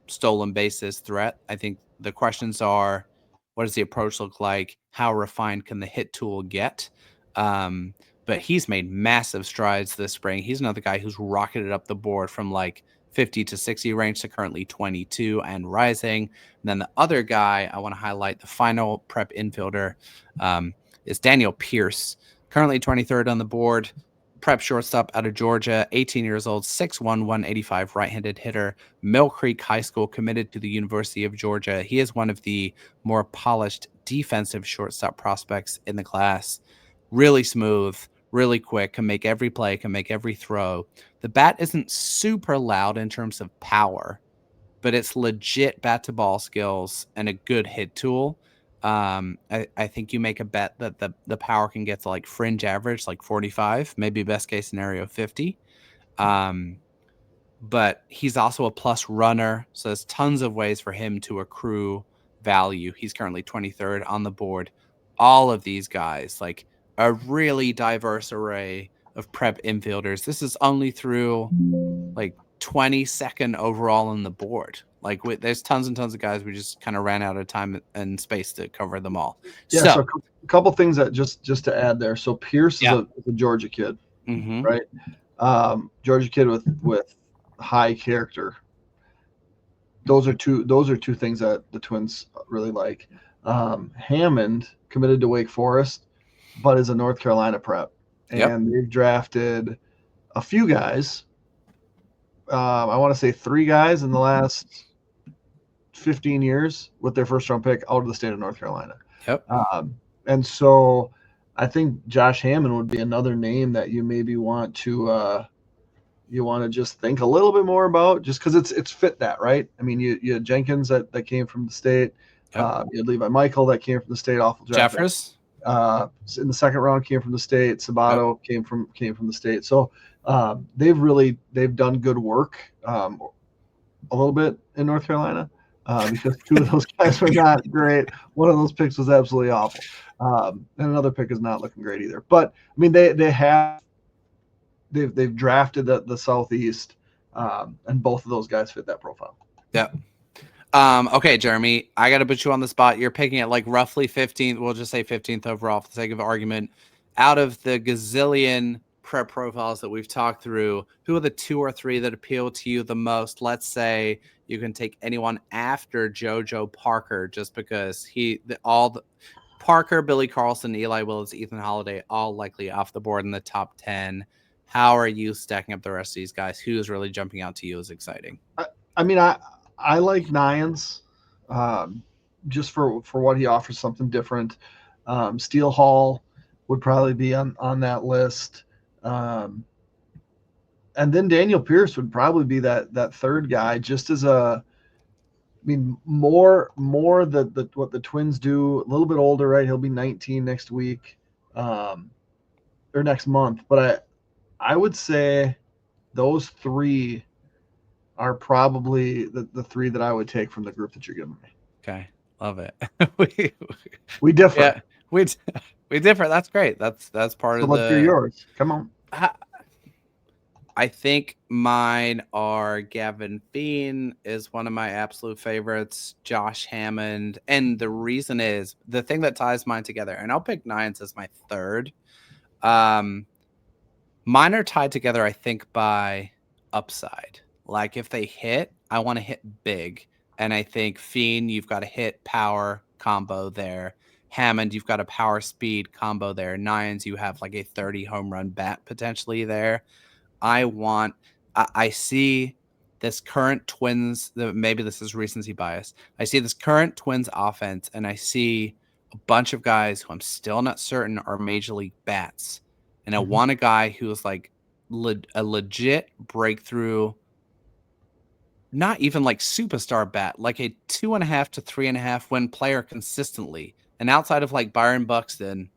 stolen bases threat. I think the questions are, what does the approach look like? How refined can the hit tool get? But he's made massive strides this spring. He's another guy who's rocketed up the board from like 50 to 60 range to currently 22 and rising. And then the other guy I want to highlight, the final prep infielder, is Daniel Pierce, currently 23rd on the board. Prep shortstop out of Georgia, 18 years old, 6'1", 185, right-handed hitter, Mill Creek High School, committed to the University of Georgia. He is one of the more polished defensive shortstop prospects in the class. Really smooth, really quick, can make every play, can make every throw. The bat isn't super loud in terms of power, but it's legit bat-to-ball skills and a good hit tool. I think you make a bet that the power can get to like fringe average, like 45, maybe best case scenario 50. But he's also a plus runner, so there's tons of ways for him to accrue value. He's currently 23rd on the board. All of these guys, like a really diverse array of prep infielders. This is only through like 22nd overall on the board. Like there's tons and tons of guys. We just kind of ran out of time and space to cover them all. Yeah. So a couple things that just to add there. So Pierce is a Georgia kid, right? Georgia kid with high character. Those are two things that the Twins really like. Hammond committed to Wake Forest, but is a North Carolina prep, and they've drafted a few guys. I want to say 3 guys in the last 15 years with their first round pick out of the state of North Carolina. And so I think Josh Hammond would be another name that you maybe want to just think a little bit more about, just because it's fit that, right? I mean, you had Jenkins that came from the state. You had Levi Michael that came from the state off of draft. Jeffers in the second round came from the state. Sabato came from the state. So they've done good work a little bit in North Carolina. Because 2 of those guys were not great. One of those picks was absolutely awful. And another pick is not looking great either. But I mean, they've drafted the Southeast, and both of those guys fit that profile. Yep. Okay, Jeremy, I got to put you on the spot. You're picking at like roughly 15th. We'll just say 15th overall for the sake of argument. Out of the gazillion prep profiles that we've talked through, who are the 2 or 3 that appeal to you the most? Let's say you can take anyone after JoJo Parker, just because Parker, Billy Carlson, Eli Willits, Ethan Holliday, all likely off the board in the top 10. How are you stacking up the rest of these guys? Who's really jumping out to you as exciting? I mean, I like Neyens, just for what he offers, something different. Steele Hall would probably be on that list. And then Daniel Pierce would probably be that third guy, just as more what the Twins do, a little bit older, right? He'll be 19 next week, or next month. But I would say those 3 are probably the 3 that I would take from the group that you're giving me. Okay. Love it. we differ. Yeah, we differ. That's great. That's part of let's hear yours. Come on. I think mine are Gavin Fien is one of my absolute favorites, Josh Hammond. And the reason is the thing that ties mine together, and I'll pick Neyens as my third. Mine are tied together, I think, by upside. Like if they hit, I want to hit big. And I think Fien, you've got a hit power combo there. Hammond, you've got a power speed combo there. Neyens, you have like a 30 home run bat potentially there. I see this current Twins, maybe this is recency bias. I see this current Twins offense, and I see a bunch of guys who I'm still not certain are major league bats. And I want a guy who is like a legit breakthrough, not even like superstar bat, like a 2.5 to 3.5 win player consistently. And outside of like Byron Buxton,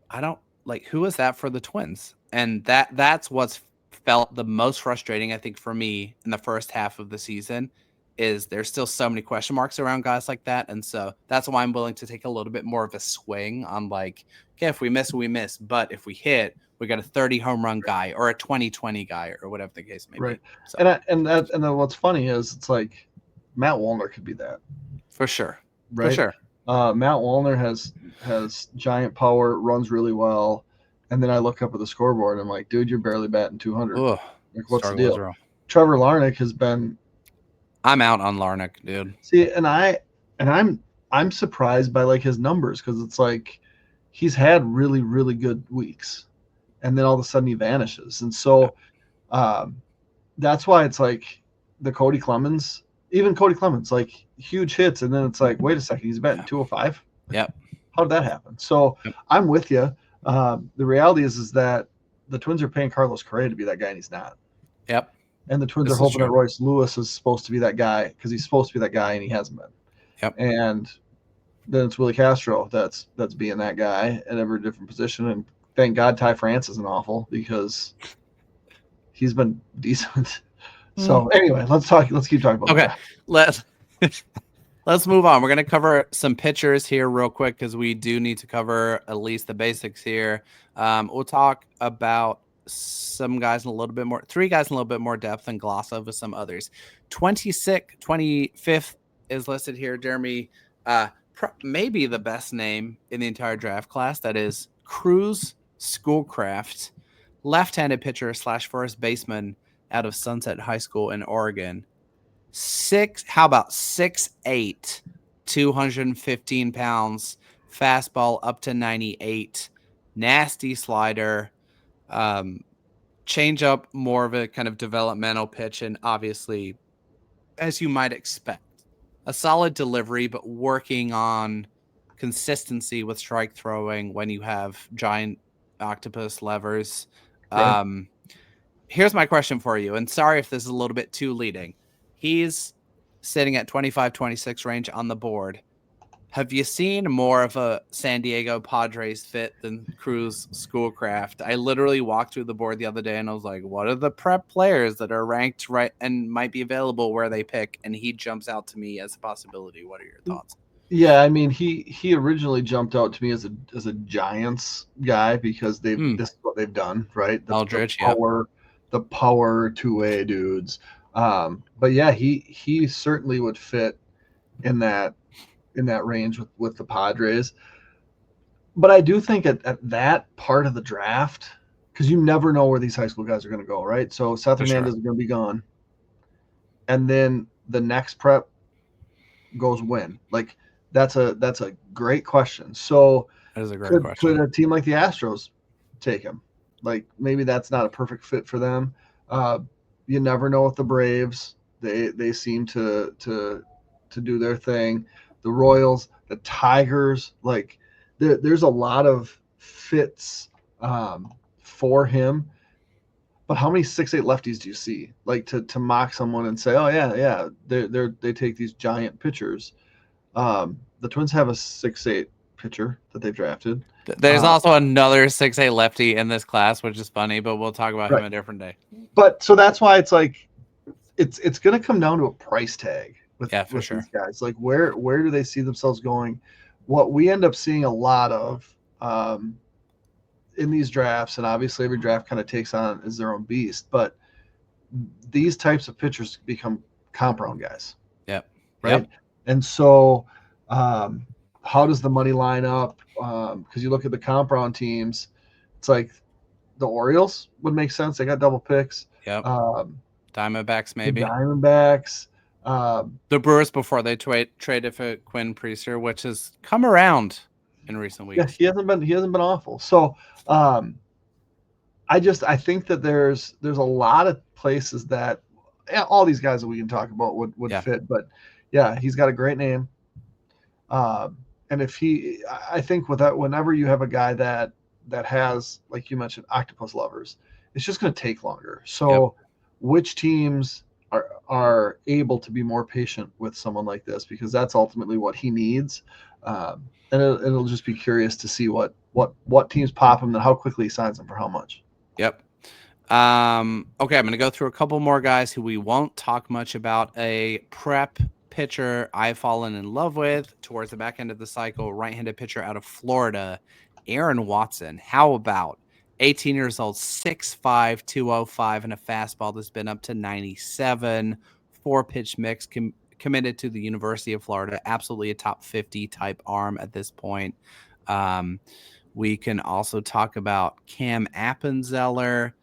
I don't like, who is that for the Twins? And that's what's felt the most frustrating, I think, for me in the first half of the season, is there's still so many question marks around guys like that. And so that's why I'm willing to take a little bit more of a swing on like, okay, if we miss, we miss. But if we hit, we got a 30 home run guy or a 20-20 guy or whatever the case may Right. be. So, And then what's funny is it's like Matt Wallner could be that. for sure. Right. For sure. Matt Wallner has giant power, runs really well. And then I look up at the scoreboard and I'm like, dude, you're barely batting 200. Ugh, Like, what's the struggle is deal? real. Trevor Larnach has been. I'm out on Larnach, dude. See, I'm surprised by like his numbers, because it's like he's had really, really good weeks, and then all of a sudden he vanishes. And so that's why it's like the Cody Clemens, like huge hits, and then it's like, wait a second, he's batting 205. Yep. How did that happen? So I'm with you. The reality is that the Twins are paying Carlos Correa to be that guy, and he's not. Yep. And the Twins are hoping that Royce Lewis is supposed to be that guy, because he's supposed to be that guy, and he hasn't been. Yep. And then it's Willie Castro that's being that guy at every different position. And thank God Ty France isn't awful, because he's been decent. So anyway, let's keep talking about that. Let's move on. We're going to cover some pitchers here real quick, because we do need to cover at least the basics here. We'll talk about some guys in a little bit more, 3 guys in a little bit more depth, and gloss over some others. 25th is listed here, Jeremy. Maybe the best name in the entire draft class. That is Kruz Schoolcraft, left-handed pitcher / first baseman out of Sunset High School in Oregon. 6'8", 215 pounds, fastball up to 98, nasty slider, change up more of a kind of developmental pitch, and obviously, as you might expect, a solid delivery, but working on consistency with strike throwing when you have giant octopus levers. Right. Here's my question for you, and sorry if this is a little bit too leading. He's sitting at 25-26 range on the board. Have you seen more of a San Diego Padres fit than Kruz Schoolcraft? I literally walked through the board the other day and I was like, what are the prep players that are ranked right and might be available where they pick? And he jumps out to me as a possibility. What are your thoughts? Yeah, I mean, he originally jumped out to me as a Giants guy, because this is what they've done, right? The power two-way dudes. But yeah, he certainly would fit in that range with the Padres. But I do think at that part of the draft, because you never know where these high school guys are going to go, right? So Seth Hernandez is going to be gone, and then the next prep goes when? Like, that's a great question. So that is a great question. Could a team like the Astros take him? Like, maybe that's not a perfect fit for them. You never know with the Braves. They seem to do their thing. The Royals, the Tigers, like there's a lot of fits for him. But how many 6'8" lefties do you see? Like to mock someone and say, oh yeah, they take these giant pitchers. The Twins have a 6'8" pitcher that they've drafted. There's also another 6'8" lefty in this class, which is funny, but we'll talk about him a different day. But so that's why it's like it's going to come down to a price tag with these guys. Like where do they see themselves going? What we end up seeing a lot of in these drafts, and obviously every draft kind of takes on is their own beast, but these types of pitchers become comp round guys. Yep. Right. Yep. And so how does the money line up? Because you look at the comp round teams, it's like the Orioles would make sense. They got double picks. Yep. Diamondbacks, maybe. The Diamondbacks. The Brewers before they traded for Quinn Priester, which has come around in recent weeks. Yeah, he hasn't been awful. So I think that there's a lot of places that all these guys that we can talk about would fit. But yeah, he's got a great name. And I think with that, whenever you have a guy that has, like you mentioned, octopus lovers, it's just going to take longer. So which teams are able to be more patient with someone like this, because that's ultimately what he needs. And it'll just be curious to see what teams pop him and how quickly he signs them for how much. Yep. Okay, I'm going to go through a couple more guys who we won't talk much about. A prep pitcher I've fallen in love with towards the back end of the cycle, right-handed pitcher out of Florida, Aaron Watson. How about 18 years old, 6'5", 205, and a fastball that's been up to 97, 4-pitch mix, committed to the University of Florida. Absolutely a top 50 type arm at this point. We can also talk about Cam Appenzeller.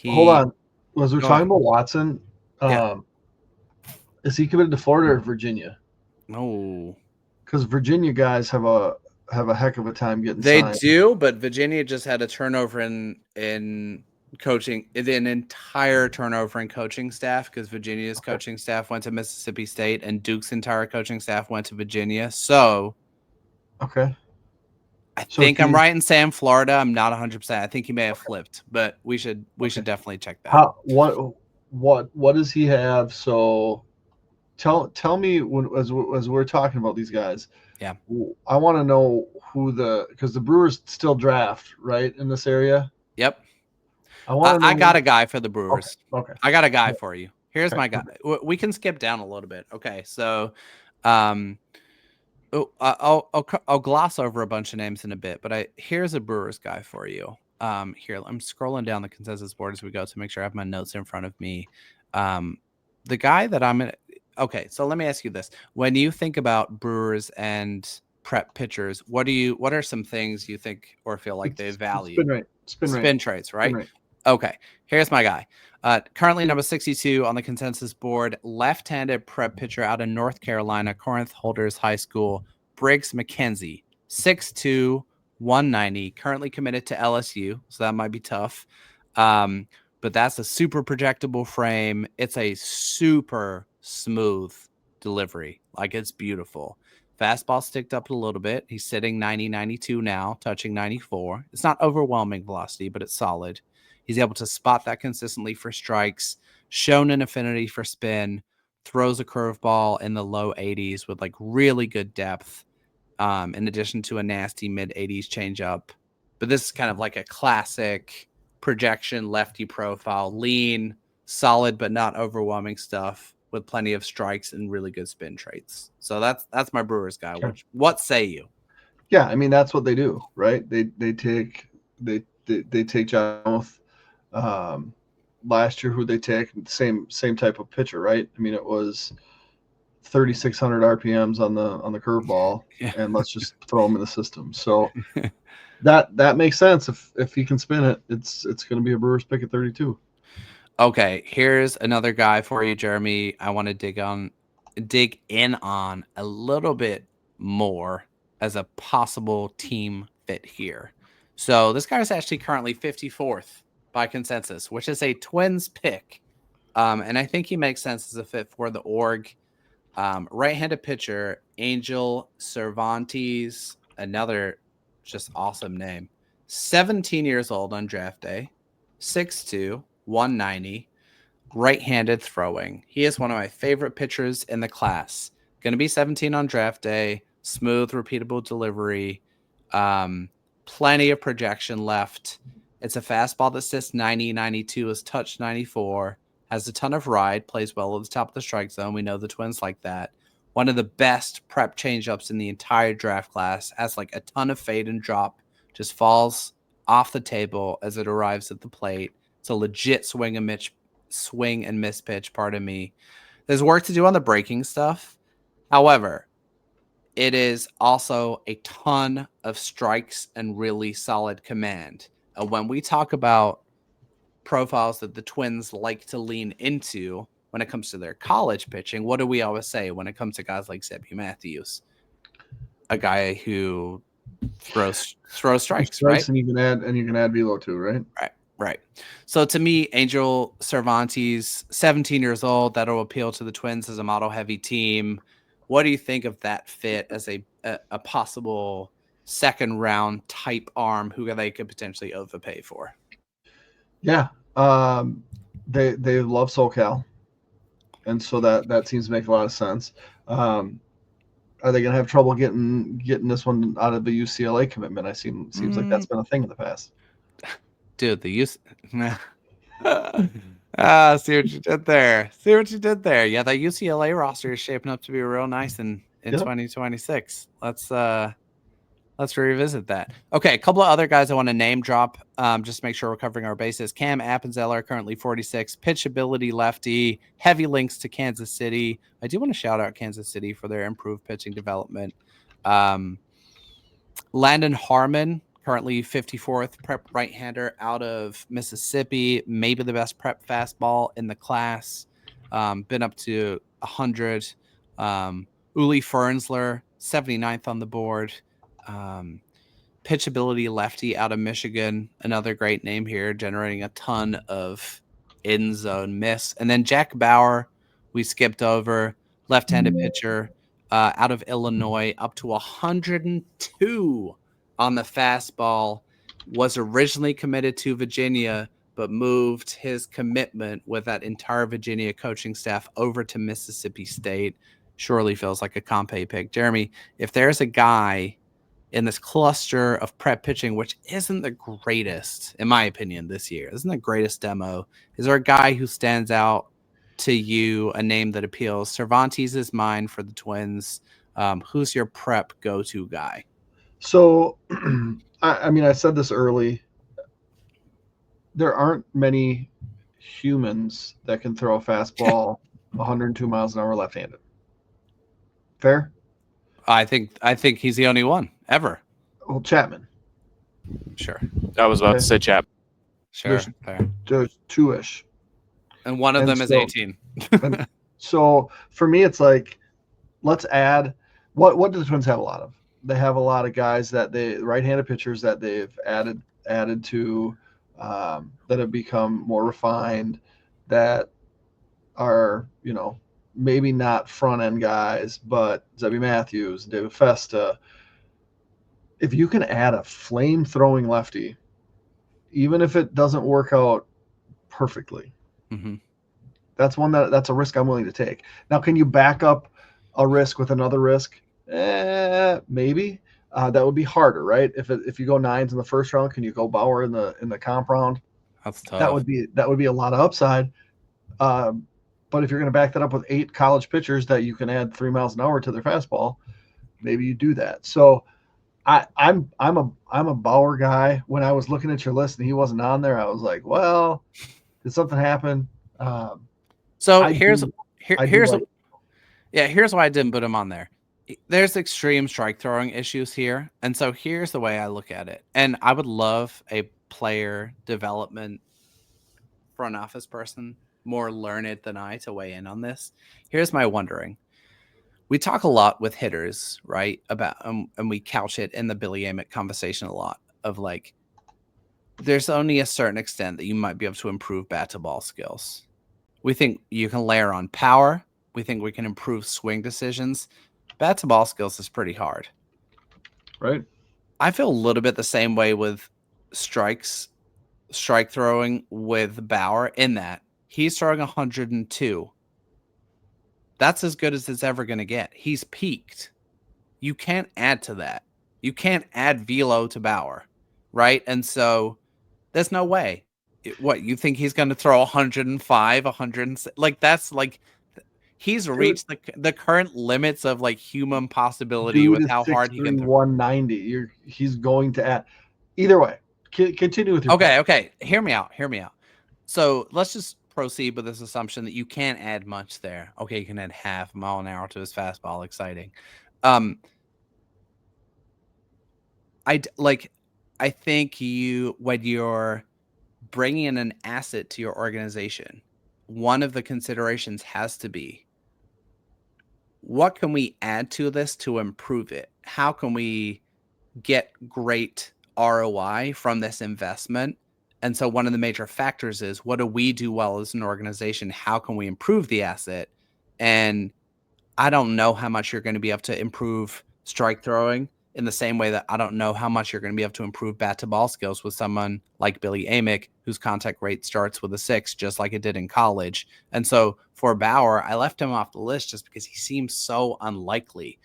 Hold on. Was we talking about Watson? Is he committed to Florida or Virginia? No. Because Virginia guys have a heck of a time getting signed. They do, but Virginia just had a turnover in coaching, an entire turnover in coaching staff, because Virginia's coaching staff went to Mississippi State and Duke's entire coaching staff went to Virginia. So I think I'm right in saying Florida. I'm not 100%. I think he may have flipped, but we should definitely check that. What does he have? So tell me as we're talking about these guys. Yeah, I want to know because the Brewers still draft right in this area. Yep. I got a guy for the Brewers. Okay. I got a guy for you. Here's my guy. We can skip down a little bit. Okay, so I'll gloss over a bunch of names in a bit, but here's a Brewers guy for you. Here, I'm scrolling down the consensus board as we go to make sure I have my notes in front of me. The guy that I'm in. Okay, so let me ask you this: when you think about Brewers and prep pitchers, what are some things you think or feel like they value? Spin traits, right? Okay, here's my guy. Currently number 62 on the consensus board, left-handed prep pitcher out of North Carolina, Corinth Holders High School, Briggs McKenzie, 6'2", 190, currently committed to LSU, so that might be tough. But that's a super projectable frame. It's a super smooth delivery. Like, it's beautiful. Fastball sticked up a little bit. He's sitting 90, 92 now, touching 94. It's not overwhelming velocity, but it's solid. He's able to spot that consistently for strikes, shown an affinity for spin, throws a curveball in the low 80s with like really good depth, in addition to a nasty mid 80s changeup. But this is kind of like a classic projection lefty profile, lean, solid, but not overwhelming stuff with plenty of strikes and really good spin traits. So that's my Brewers guy. Okay. What say you? Yeah, I mean, that's what they do, right? They take John last year, who they take, same type of pitcher, right? I mean, it was 3,600 RPMs on the curveball, and let's just throw him in the system. So that makes sense. If he can spin it, it's going to be a Brewers pick at 32. Okay, here's another guy for you, Jeremy. I want to dig in on a little bit more as a possible team fit here. So this guy is actually currently 54th by consensus, which is a Twins pick. And I think he makes sense as a fit for the org. Right-handed pitcher, Angel Cervantes, another just awesome name. 17 years old on draft day, 6'2", 190, right-handed throwing. He is one of my favorite pitchers in the class. Going to be 17 on draft day, smooth, repeatable delivery, plenty of projection left. It's a fastball that sits 90, 92, is touched 94, has a ton of ride, plays well at the top of the strike zone. We know the Twins like that. One of the best prep changeups in the entire draft class, has like a ton of fade and drop, just falls off the table as it arrives at the plate. It's a legit swing and miss pitch, pardon me. There's work to do on the breaking stuff. However, it is also a ton of strikes and really solid command. When we talk about profiles that the Twins like to lean into when it comes to their college pitching, what do we always say when it comes to guys like Xavier Matthews? A guy who throws strikes, right? And you can add velo too, right? Right. Right. So to me, Angel Cervantes, 17 years old, that'll appeal to the Twins as a model heavy team. What do you think of that fit as a possible second round type arm who they could potentially overpay for? Yeah. They love SoCal, and so that seems to make a lot of sense. Are they going to have trouble getting this one out of the UCLA commitment? Seems like that's been a thing in the past. Dude, the use. See what you did there. Yeah, that UCLA roster is shaping up to be real nice in 2026. Let's revisit that. Okay, a couple of other guys I want to name drop. Just to make sure we're covering our bases. Cam Appenzeller, currently 46, pitchability lefty, heavy links to Kansas City. I do want to shout out Kansas City for their improved pitching development. Landon Harmon, currently 54th prep right-hander out of Mississippi, maybe the best prep fastball in the class. Been up to 100. Uli Fernsler, 79th on the board. Pitchability lefty out of Michigan, another great name here, generating a ton of in zone miss. And then Jack Bauer, we skipped over, left-handed pitcher out of Illinois, up to 102 on the fastball. Was originally committed to Virginia, but moved his commitment with that entire Virginia coaching staff over to Mississippi State. Surely feels like a Compe pick. Jeremy, if there's a guy in this cluster of prep pitching, which isn't the greatest, in my opinion, this year, isn't the greatest demo, is there a guy who stands out to you, a name that appeals? Cervantes is mine for the Twins. Who's your prep go-to guy? So, I said this early. There aren't many humans that can throw a fastball 102 miles an hour left-handed. Fair? I think he's the only one ever. Well, Chapman. Sure. I was about to say Chap. Sure. Fair. There's two-ish. And one of them is 18. So for me, it's like, let's add. What do the Twins have a lot of? They have a lot of guys right-handed pitchers that they've added to that have become more refined, that are, maybe not front-end guys, but Zebby Matthews, David Festa. If you can add a flame-throwing lefty, even if it doesn't work out perfectly, that's a risk I'm willing to take. Now, can you back up a risk with another risk? Maybe. That would be harder, right? If you go nines in the first round, can you go Bauer in the comp round? That's tough. That would be a lot of upside. But if you're going to back that up with 8 college pitchers that you can add 3 miles an hour to their fastball, maybe you do that. So I'm a Bauer guy. When I was looking at your list and he wasn't on there, I was like, well, did something happen? Here's why I didn't put him on there. There's extreme strike throwing issues here. And so here's the way I look at it. And I would love a player development front office person more learned than I to weigh in on this. Here's my wondering. We talk a lot with hitters, right? About and we couch it in the Billy Amick conversation a lot of like, there's only a certain extent that you might be able to improve bat to ball skills. We think you can layer on power. We think we can improve swing decisions. Bat to ball skills is pretty hard. Right. I feel a little bit the same way with strike throwing with Bauer, in that he's throwing 102. That's as good as it's ever going to get. He's peaked. You can't add to that. You can't add velo to Bauer, right? And so there's no way. What, you think he's going to throw 105, 106? Like, that's like, he's reached the current limits of like human possibility with how hard he can throw. 190. He's going to add. Either way, continue with your Okay. Hear me out. So let's just proceed with this assumption that you can't add much there. Okay, you can add half a mile an hour to his fastball. Exciting. I think when you're bringing in an asset to your organization, one of the considerations has to be, what can we add to this to improve it? How can we get great ROI from this investment And so one of the major factors is, what do we do well as an organization? How can we improve the asset? And I don't know how much you're going to be able to improve strike throwing in the same way that I don't know how much you're going to be able to improve bat to ball skills with someone like Billy Amick, whose contact rate starts with a 6, just like it did in college. And so for Bauer, I left him off the list just because he seems so unlikely.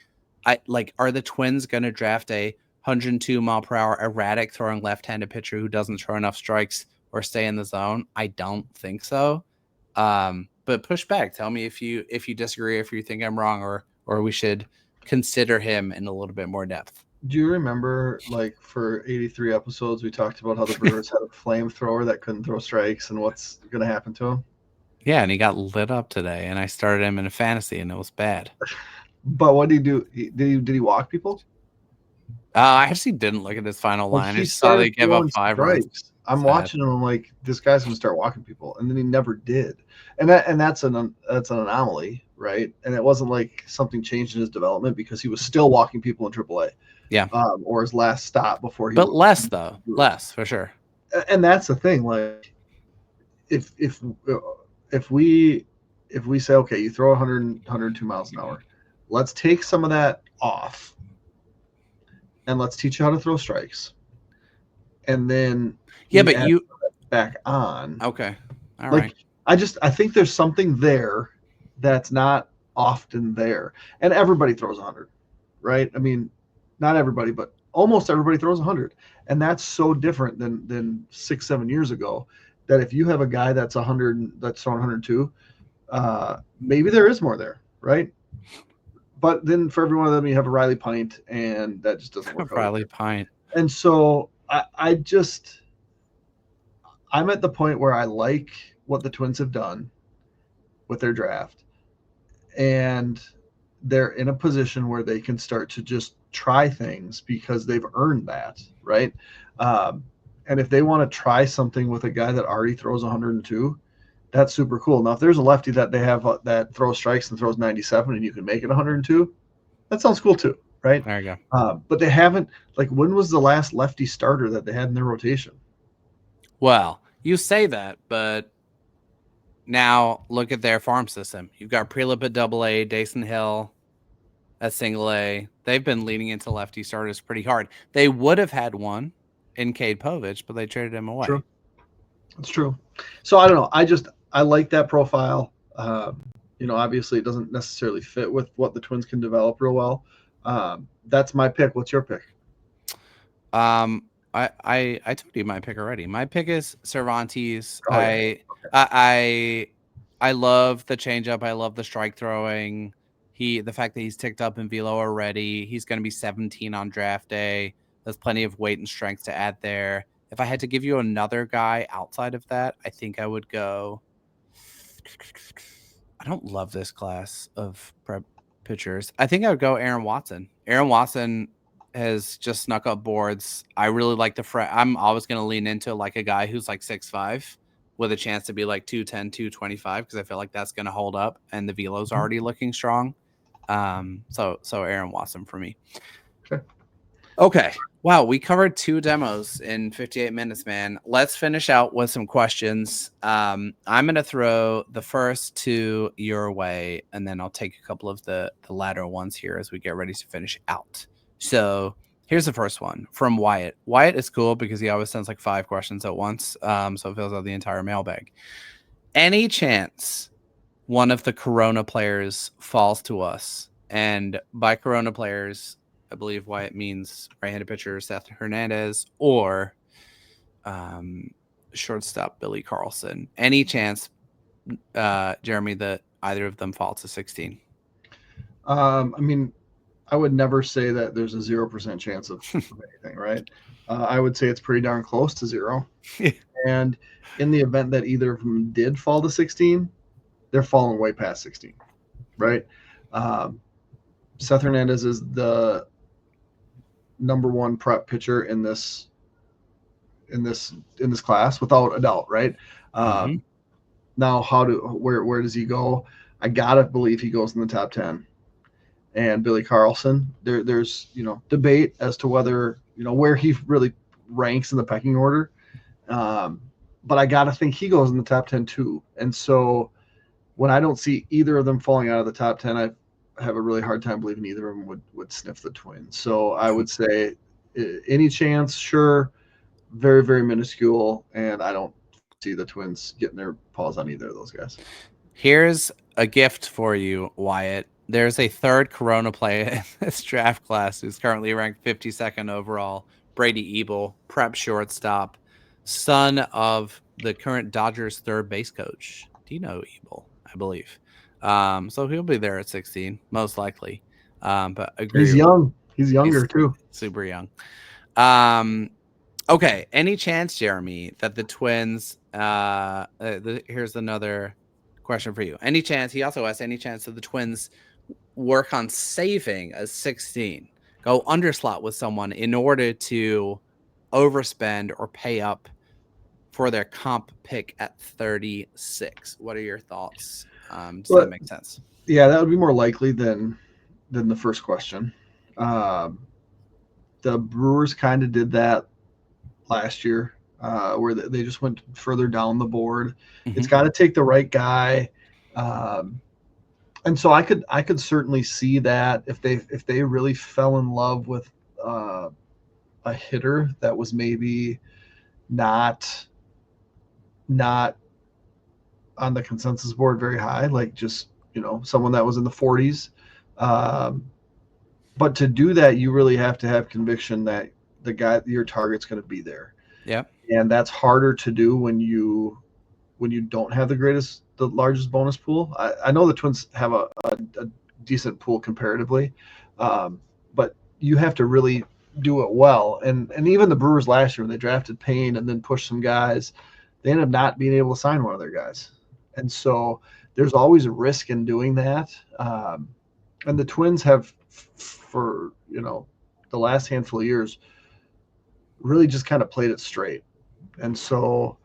Are the Twins going to draft a 102 mile per hour erratic throwing left-handed pitcher who doesn't throw enough strikes or stay in the zone? I don't think so. But push back. Tell me if you disagree, if you think I'm wrong, or we should consider him in a little bit more depth. Do you remember, like, for 83 episodes, we talked about how the Brewers had a flamethrower that couldn't throw strikes and what's going to happen to him? Yeah, and he got lit up today, and I started him in a fantasy, and it was bad. But what did he do? Did he walk people? I actually didn't look at his final line. I just saw they give up 5 runs. I'm watching him. I'm like, this guy's going to start walking people, and then he never did. And that's an anomaly, right? And it wasn't like something changed in his development because he was still walking people in AAA. Yeah. Or his last stop before he. But less though, less for sure. And that's the thing. Like, if we say, okay, you throw 102 miles an hour, let's take some of that off, and let's teach you how to throw strikes, and then but you back on. Okay, all right. I think there's something there that's not often there, and everybody throws 100, right? I mean, not everybody, but almost everybody throws 100, and that's so different than 6-7 years ago. That if you have a guy that's 100, that's throwing 102, maybe there is more there, right? But then for every one of them, you have a Riley Pint, and that just doesn't work. Riley Pint. And so I'm at the point where I like what the Twins have done with their draft, and they're in a position where they can start to just try things because they've earned that, right? And if they want to try something with a guy that already throws 102, that's super cool. Now, if there's a lefty that they have that throws strikes and throws 97 and you can make it 102, that sounds cool too, right? There you go. But they haven't, like, when was the last lefty starter that they had in their rotation? Well, you say that, but now look at their farm system. You've got Prelip at AA, Dason Hill at single A. They've been leaning into lefty starters pretty hard. They would have had one in Cade Povich, but they traded him away. True. That's true. So I don't know. I like that profile. Obviously it doesn't necessarily fit with what the Twins can develop real well. That's my pick. What's your pick? I told you my pick already. My pick is Cervantes. Oh, yeah. I love the changeup. I love the strike throwing. The fact that he's ticked up in velo already. He's going to be 17 on draft day. There's plenty of weight and strength to add there. If I had to give you another guy outside of that, I think I would go. I don't love this class of prep pitchers. I think I would go Aaron Watson. Aaron Watson has just snuck up boards. I really like I'm always going to lean into like a guy who's like 6'5" with a chance to be like 210, 225 because I feel like that's going to hold up and the velo's already looking strong. So Aaron Watson for me. Okay. Wow, we covered 2 demos in 58 minutes, man. Let's finish out with some questions. I'm going to throw the first 2 your way, and then I'll take a couple of the latter ones here as we get ready to finish out. So here's the first one from Wyatt. Wyatt is cool because he always sends like 5 questions at once, so it fills out the entire mailbag. Any chance one of the Corona players falls to us? And by Corona players, I believe Wyatt means right-handed pitcher Seth Hernandez or shortstop Billy Carlson. Any chance, Jeremy, that either of them fall to 16? I mean, I would never say that there's a 0% chance of anything, right? I would say it's pretty darn close to 0. And in the event that either of them did fall to 16, they're falling way past 16, right? Seth Hernandez is the number 1 prep pitcher in this class without a doubt, right? Now where does he go? I gotta believe he goes in the top 10. And Billy Carlson, there's debate as to whether where he really ranks in the pecking order. But I got to think he goes in the top 10 too. And so when I don't see either of them falling out of the top 10, I have a really hard time believing either of them would sniff the Twins. So I would say any chance, sure, very, very minuscule. And I don't see the Twins getting their paws on either of those guys. Here's a gift for you, Wyatt. There's a third Corona player in this draft class who's currently ranked 52nd overall. Brady Ebel, prep shortstop, son of the current Dodgers third base coach, Dino Ebel, I believe. So he'll be there at 16, most likely. But agree. He's young. He's younger too. Super young. Okay. Any chance, Jeremy, that the Twins? Here's another question for you. Any chance? He also asked any chance that the Twins work on saving a 16, go underslot with someone in order to overspend or pay up for their comp pick at 36. What are your thoughts? Does that make sense? Yeah, that would be more likely than the first question. The Brewers kind of did that last year, where they just went further down the board. Mm-hmm. It's got to take the right guy. And so I could certainly see that if they really fell in love with a hitter that was maybe not on the consensus board very high, like just someone that was in the 40s. But to do that, you really have to have conviction that the guy, your target's going to be there. Yeah, and that's harder to do when you don't have the largest bonus pool. I know the Twins have a decent pool comparatively, but you have to really do it well. And even the Brewers last year, when they drafted Payne and then pushed some guys, they ended up not being able to sign one of their guys. And so there's always a risk in doing that. And the Twins have, for the last handful of years, really just kind of played it straight. And so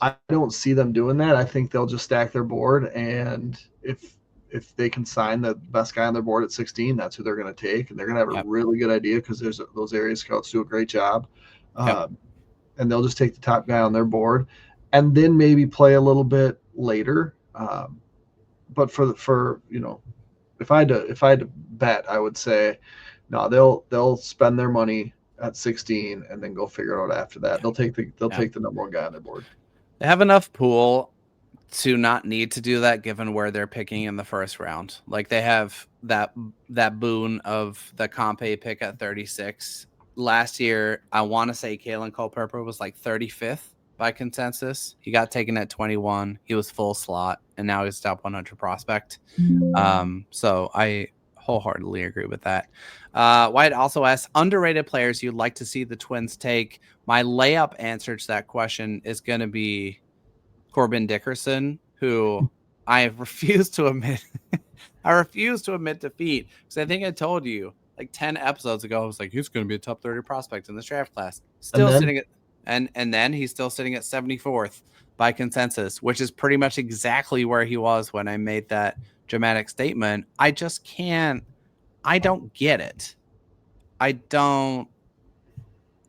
I don't see them doing that. I think they'll just stack their board, and if they can sign the best guy on their board at 16, that's who they're going to take, and they're going to have a really good idea because those area scouts do a great job. And they'll just take the top guy on their board, and then maybe play a little bit later. But for if I had to bet, I would say no. They'll spend their money at 16 and then go figure it out after that. They'll take the number one guy on their board. They have enough pool to not need to do that given where they're picking in the first round. Like they have that boon of the Compe pick at 36. Last year, I want to say Kalen Culpepper was like 35th by consensus. He got taken at 21. He was full slot, and now he's top 100 prospect. So I wholeheartedly agree with that. White also asks, underrated players you'd like to see the Twins take. My layup answer to that question is going to be Corbin Dickerson, who I refuse to admit. I refuse to admit defeat because I think I told you like 10 episodes ago, I was like, he's going to be a top 30 prospect in this draft class. Sitting at, and then he's still sitting at 74th by consensus, which is pretty much exactly where he was when I made that dramatic statement. I just can't. I don't get it. I don't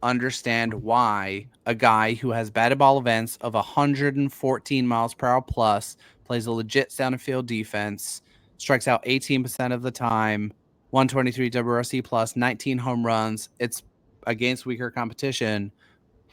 understand why a guy who has batted ball events of 114 miles per hour plus, plays a legit center field defense, strikes out 18% of the time, 123 WRC plus, 19 home runs. It's against weaker competition.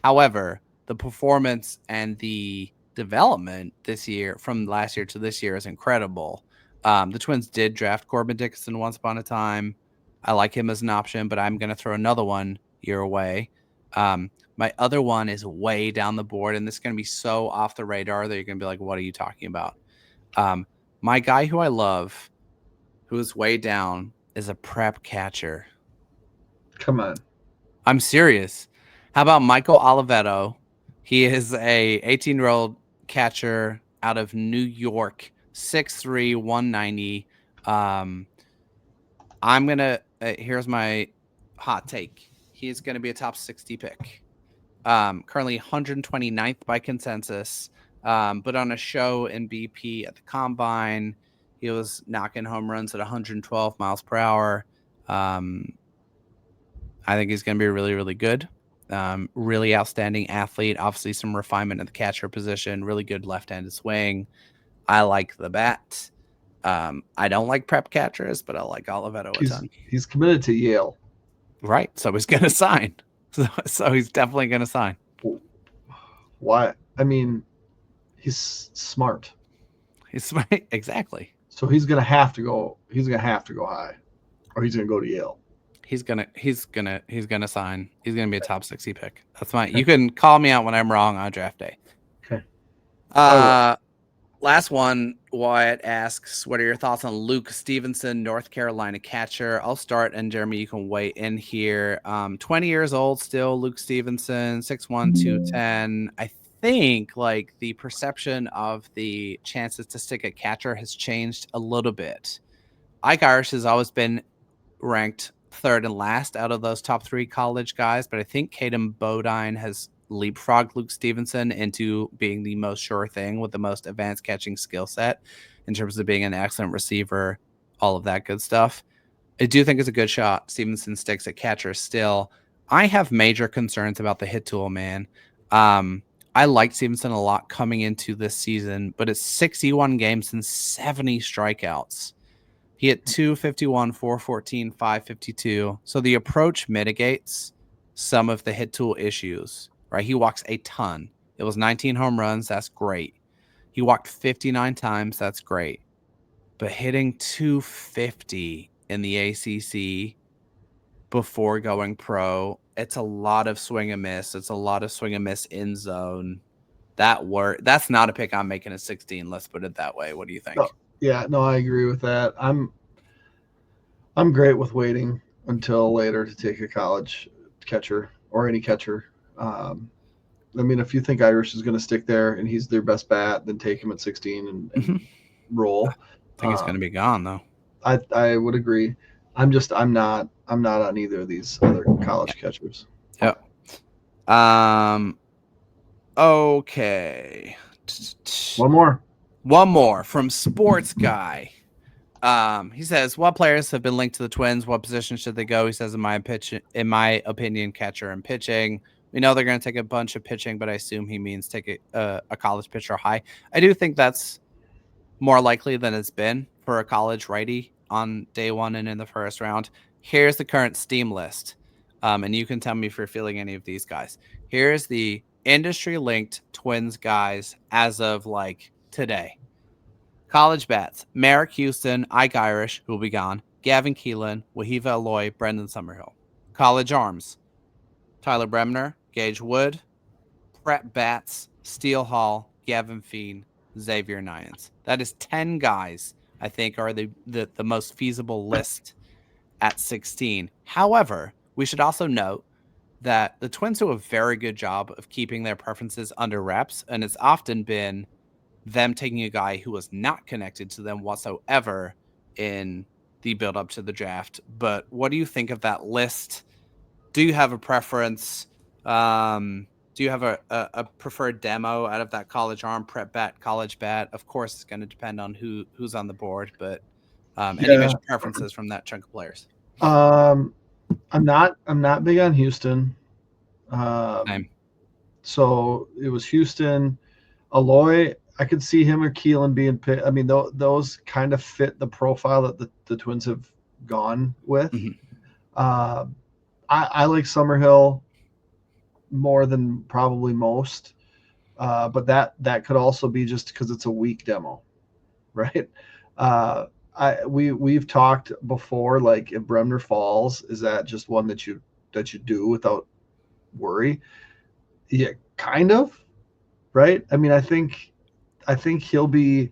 However, the performance and the development this year from last year to this year is incredible. The Twins did draft Corbin Dickerson once upon a time. I like him as an option, but I'm going to throw another one your way. My other one is way down the board, and this is going to be so off the radar that you're going to be like, what are you talking about? My guy who I love, who is way down, is a prep catcher. Come on. I'm serious. How about Michael Oliveto? He is a 18-year-old catcher out of New York, 6'3", 190. I'm going to here's my hot take. He's going to be a top 60 pick. Currently 129th by consensus. But on a show in BP at the Combine, he was knocking home runs at 112 miles per hour. I think he's going to be really, really good. Really outstanding athlete. Obviously, some refinement in the catcher position. Really good left-handed swing. I like the bat. I don't like prep catchers, but I like Oliveto a ton. He's committed to Yale. Right. So he's going to sign. So he's definitely going to sign. Why? I mean, he's smart. He's smart. Exactly. So he's going to have to go. He's going to have to go high, or he's going to go to Yale. He's gonna sign. He's gonna be a top 60 pick. That's fine. You can call me out when I'm wrong on draft day. Okay. Last one. Wyatt asks, "What are your thoughts on Luke Stevenson, North Carolina catcher?" I'll start, and Jeremy, you can weigh in here. 20 years old still. Luke Stevenson, 6'1", 210. I think like the perception of the chances to stick a catcher has changed a little bit. Ike Irish has always been ranked third and last out of those top 3 college guys, but I think Caden Bodine has leapfrogged Luke Stevenson into being the most sure thing with the most advanced catching skill set in terms of being an excellent receiver, all of that good stuff. I do think it's a good shot. Stevenson sticks at catcher still. I have major concerns about the hit tool, man. I liked Stevenson a lot coming into this season, but it's 61 games and 70 strikeouts. He hit 251, 414, 552. So the approach mitigates some of the hit tool issues, right? He walks a ton. It was 19 home runs. That's great. He walked 59 times. That's great. But hitting 250 in the ACC before going pro, it's a lot of swing and miss. It's a lot of swing and miss in zone. That's not a pick I'm making at 16. Let's put it that way. What do you think? Yeah, no, I agree with that. I'm great with waiting until later to take a college catcher or any catcher. I mean, if you think Irish is going to stick there and he's their best bat, then take him at 16 and roll. I think he's going to be gone though. I would agree. I'm not on either of these other college catchers. Yep. Okay. One more from Sports Guy. He says, "What players have been linked to the Twins? What position should they go?" He says, in my opinion, catcher and pitching. We know they're going to take a bunch of pitching, but I assume he means take a college pitcher high. I do think that's more likely than it's been for a college righty on day one and in the first round. Here's the current Steam list, and you can tell me if you're feeling any of these guys. Here's the industry-linked Twins guys as of like today. College bats: Merrick Houston, Ike Irish, who will be gone, Gavin Keelan, Wahiva Aloy, Brendan Summerhill. College arms: Tyler Bremner, Gage Wood, Prep Bats, Steele Hall, Gavin Fien, Xavier Neyens. That is 10 guys I think are the most feasible list at 16. However, we should also note that the Twins do a very good job of keeping their preferences under wraps, and it's often been them taking a guy who was not connected to them whatsoever in the build up to the draft. But what do you think of that list? Do you have a preference? Do you have a preferred demo out of that college arm, prep bat, college bat? Of course, it's going to depend on who's on the board, but any major preferences from that chunk of players? I'm not big on Houston. So it was Houston, Aloy. I could see him or Keelan being picked. I mean, those kind of fit the profile that the Twins have gone with. Mm-hmm. I like Summerhill more than probably most, but that could also be just because it's a weak demo, right? We've talked before, like if Bremner falls, is that just one that you do without worry? Yeah, kind of, right? I mean, I think he'll be,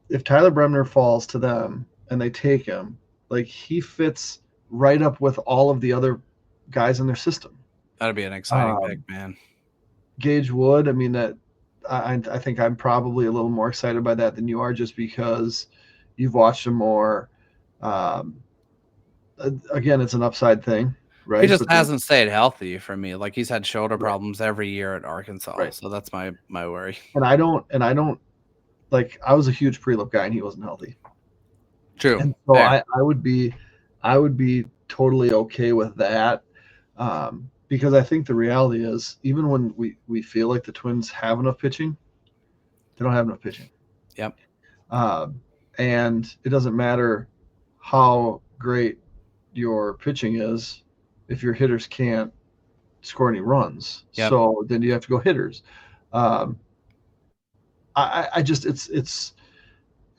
if Tyler Bremner falls to them and they take him, like he fits right up with all of the other guys in their system. That'd be an exciting pick, man. Gage Wood, I mean, that I think I'm probably a little more excited by that than you are, just because you've watched him more. Again, it's an upside thing, right? He just hasn't stayed healthy for me. Like he's had shoulder problems every year at Arkansas, right. So that's my worry. And I don't like. I was a huge pre-lip guy, and he wasn't healthy. True. And so I would be totally okay with that. because I think the reality is, even when we feel like the Twins have enough pitching, they don't have enough pitching. Yep. And it doesn't matter how great your pitching is if your hitters can't score any runs. Yep. So then you have to go hitters. I just it's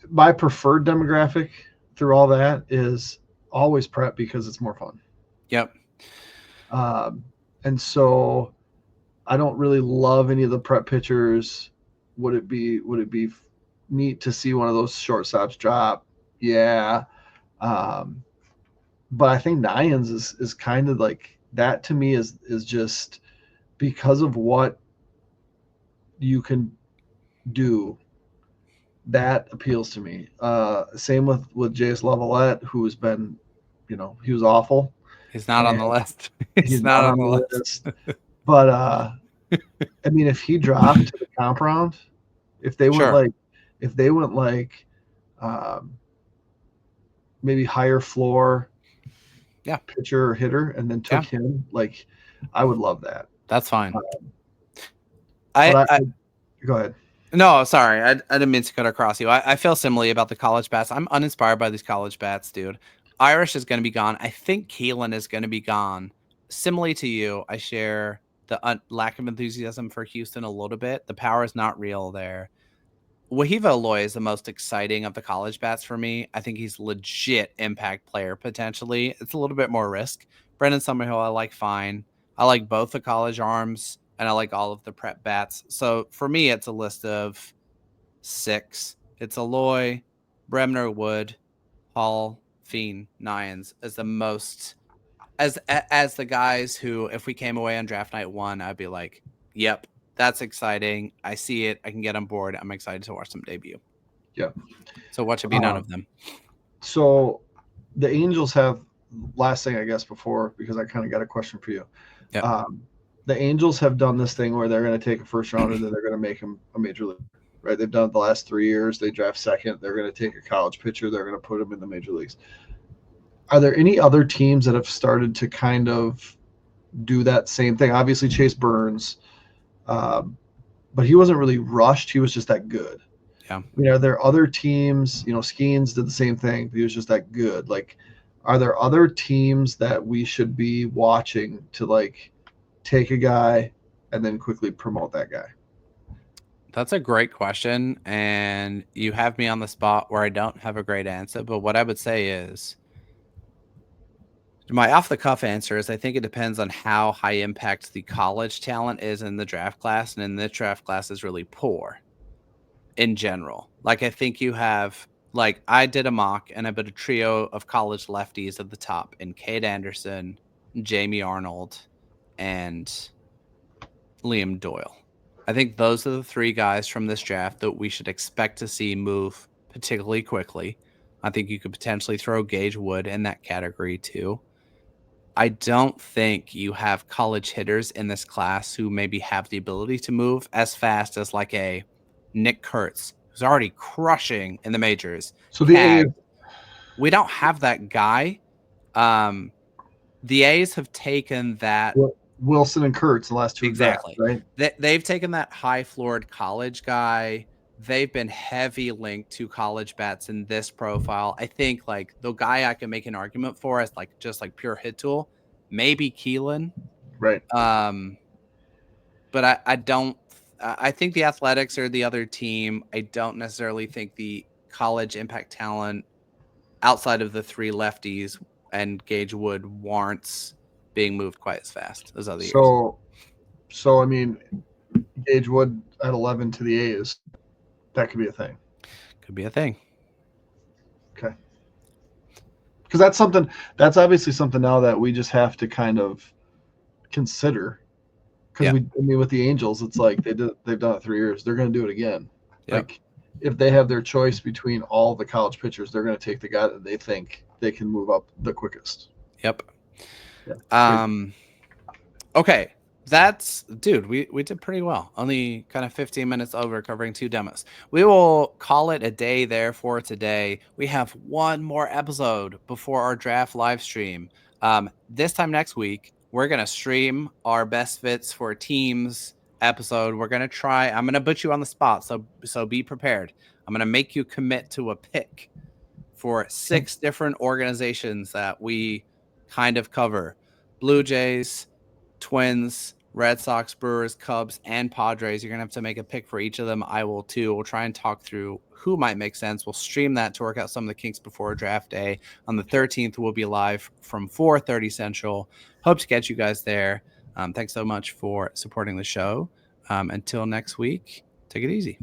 my preferred demographic through all that is always prep because it's more fun. Yep. And so I don't really love any of the prep pitchers. Would it be neat to see one of those shortstops drop? Yeah. But I think Neyens is kind of like that to me is just because of what you can do. That appeals to me. Same with J.S. Lavalette, who's been, he was awful. He's not on the list. He's not on the list. But I mean, if he dropped to the comp round, if they went maybe higher floor, pitcher or hitter, and then took him, like, I would love that. That's fine. Go ahead. No, sorry. I didn't mean to cut across you. I feel similarly about the college bats. I'm uninspired by these college bats, dude. Irish is going to be gone. I think Keelan is going to be gone. Similarly to you, I share the lack of enthusiasm for Houston a little bit. The power is not real there. Wahiva Aloy is the most exciting of the college bats for me. I think he's legit impact player potentially. It's a little bit more risk. Brendan Summerhill, I like fine. I like both the college arms, and I like all of the prep bats. So for me, it's a list of 6. It's Aloy, Bremner, Wood, Hall, Fien, Neyens as the most as the guys who, if we came away on draft night 1, I'd be like, yep, that's exciting. I see it. I can get on board. I'm excited to watch them debut. Yeah. So what should be none of them? So the Angels have, last thing I guess before, because I kind of got a question for you. Yep. The Angels have done this thing where they're going to take a first rounder and then they're going to make him a major league, right? They've done it the last 3 years. They draft second. They're going to take a college pitcher. They're going to put him in the major leagues. Are there any other teams that have started to kind of do that same thing? Obviously Chase Burns, but he wasn't really rushed. He was just that good. Yeah. Are there other teams, Skeens did the same thing, but he was just that good. Like, are there other teams that we should be watching to, like, take a guy and then quickly promote that guy? That's a great question, and you have me on the spot where I don't have a great answer, but what I would say is, my off-the-cuff answer is I think it depends on how high impact the college talent is in the draft class, and in this draft class is really poor in general. Like, I think you have, like, I did a mock, and I put a trio of college lefties at the top in Cade Anderson, Jamie Arnold, and Liam Doyle. I think those are the 3 guys from this draft that we should expect to see move particularly quickly. I think you could potentially throw Gage Wood in that category too. I don't think you have college hitters in this class who maybe have the ability to move as fast as like a Nick Kurtz, who's already crushing in the majors. So the we don't have that guy. The A's have taken that. Wilson and Kurtz the last 2 exactly drafts, right? They've taken that high-floored college guy. They've been heavy linked to college bats in this profile. I think like the guy I can make an argument for as like just like pure hit tool, maybe Keelan. Right. But I don't. I think the Athletics are the other team. I don't necessarily think the college impact talent outside of the 3 lefties and Gage Wood warrants being moved quite as fast as other years. So I mean, Gage Wood at 11 to the A's. That could be a thing. Could be a thing. Okay. Because that's obviously something now that we just have to kind of consider. Because with the Angels, it's like they've done it 3 years. They're going to do it again. Yep. Like, if they have their choice between all the college pitchers, they're going to take the guy that they think they can move up the quickest. Yep. Yeah. Okay. That's, dude, we did pretty well. Only kind of 15 minutes over covering 2 demos. We will call it a day there for today. We have one more episode before our draft live stream. This time next week, we're going to stream our best fits for teams episode. We're going to try. I'm going to put you on the spot. So be prepared. I'm going to make you commit to a pick for 6 different organizations that we kind of cover: Blue Jays, Twins, Red Sox, Brewers, Cubs, and Padres. You're going to have to make a pick for each of them. I will too. We'll try and talk through who might make sense. We'll stream that to work out some of the kinks before draft day. On the 13th, we'll be live from 4:30 Central. Hope to get you guys there. Thanks so much for supporting the show. Until next week, take it easy.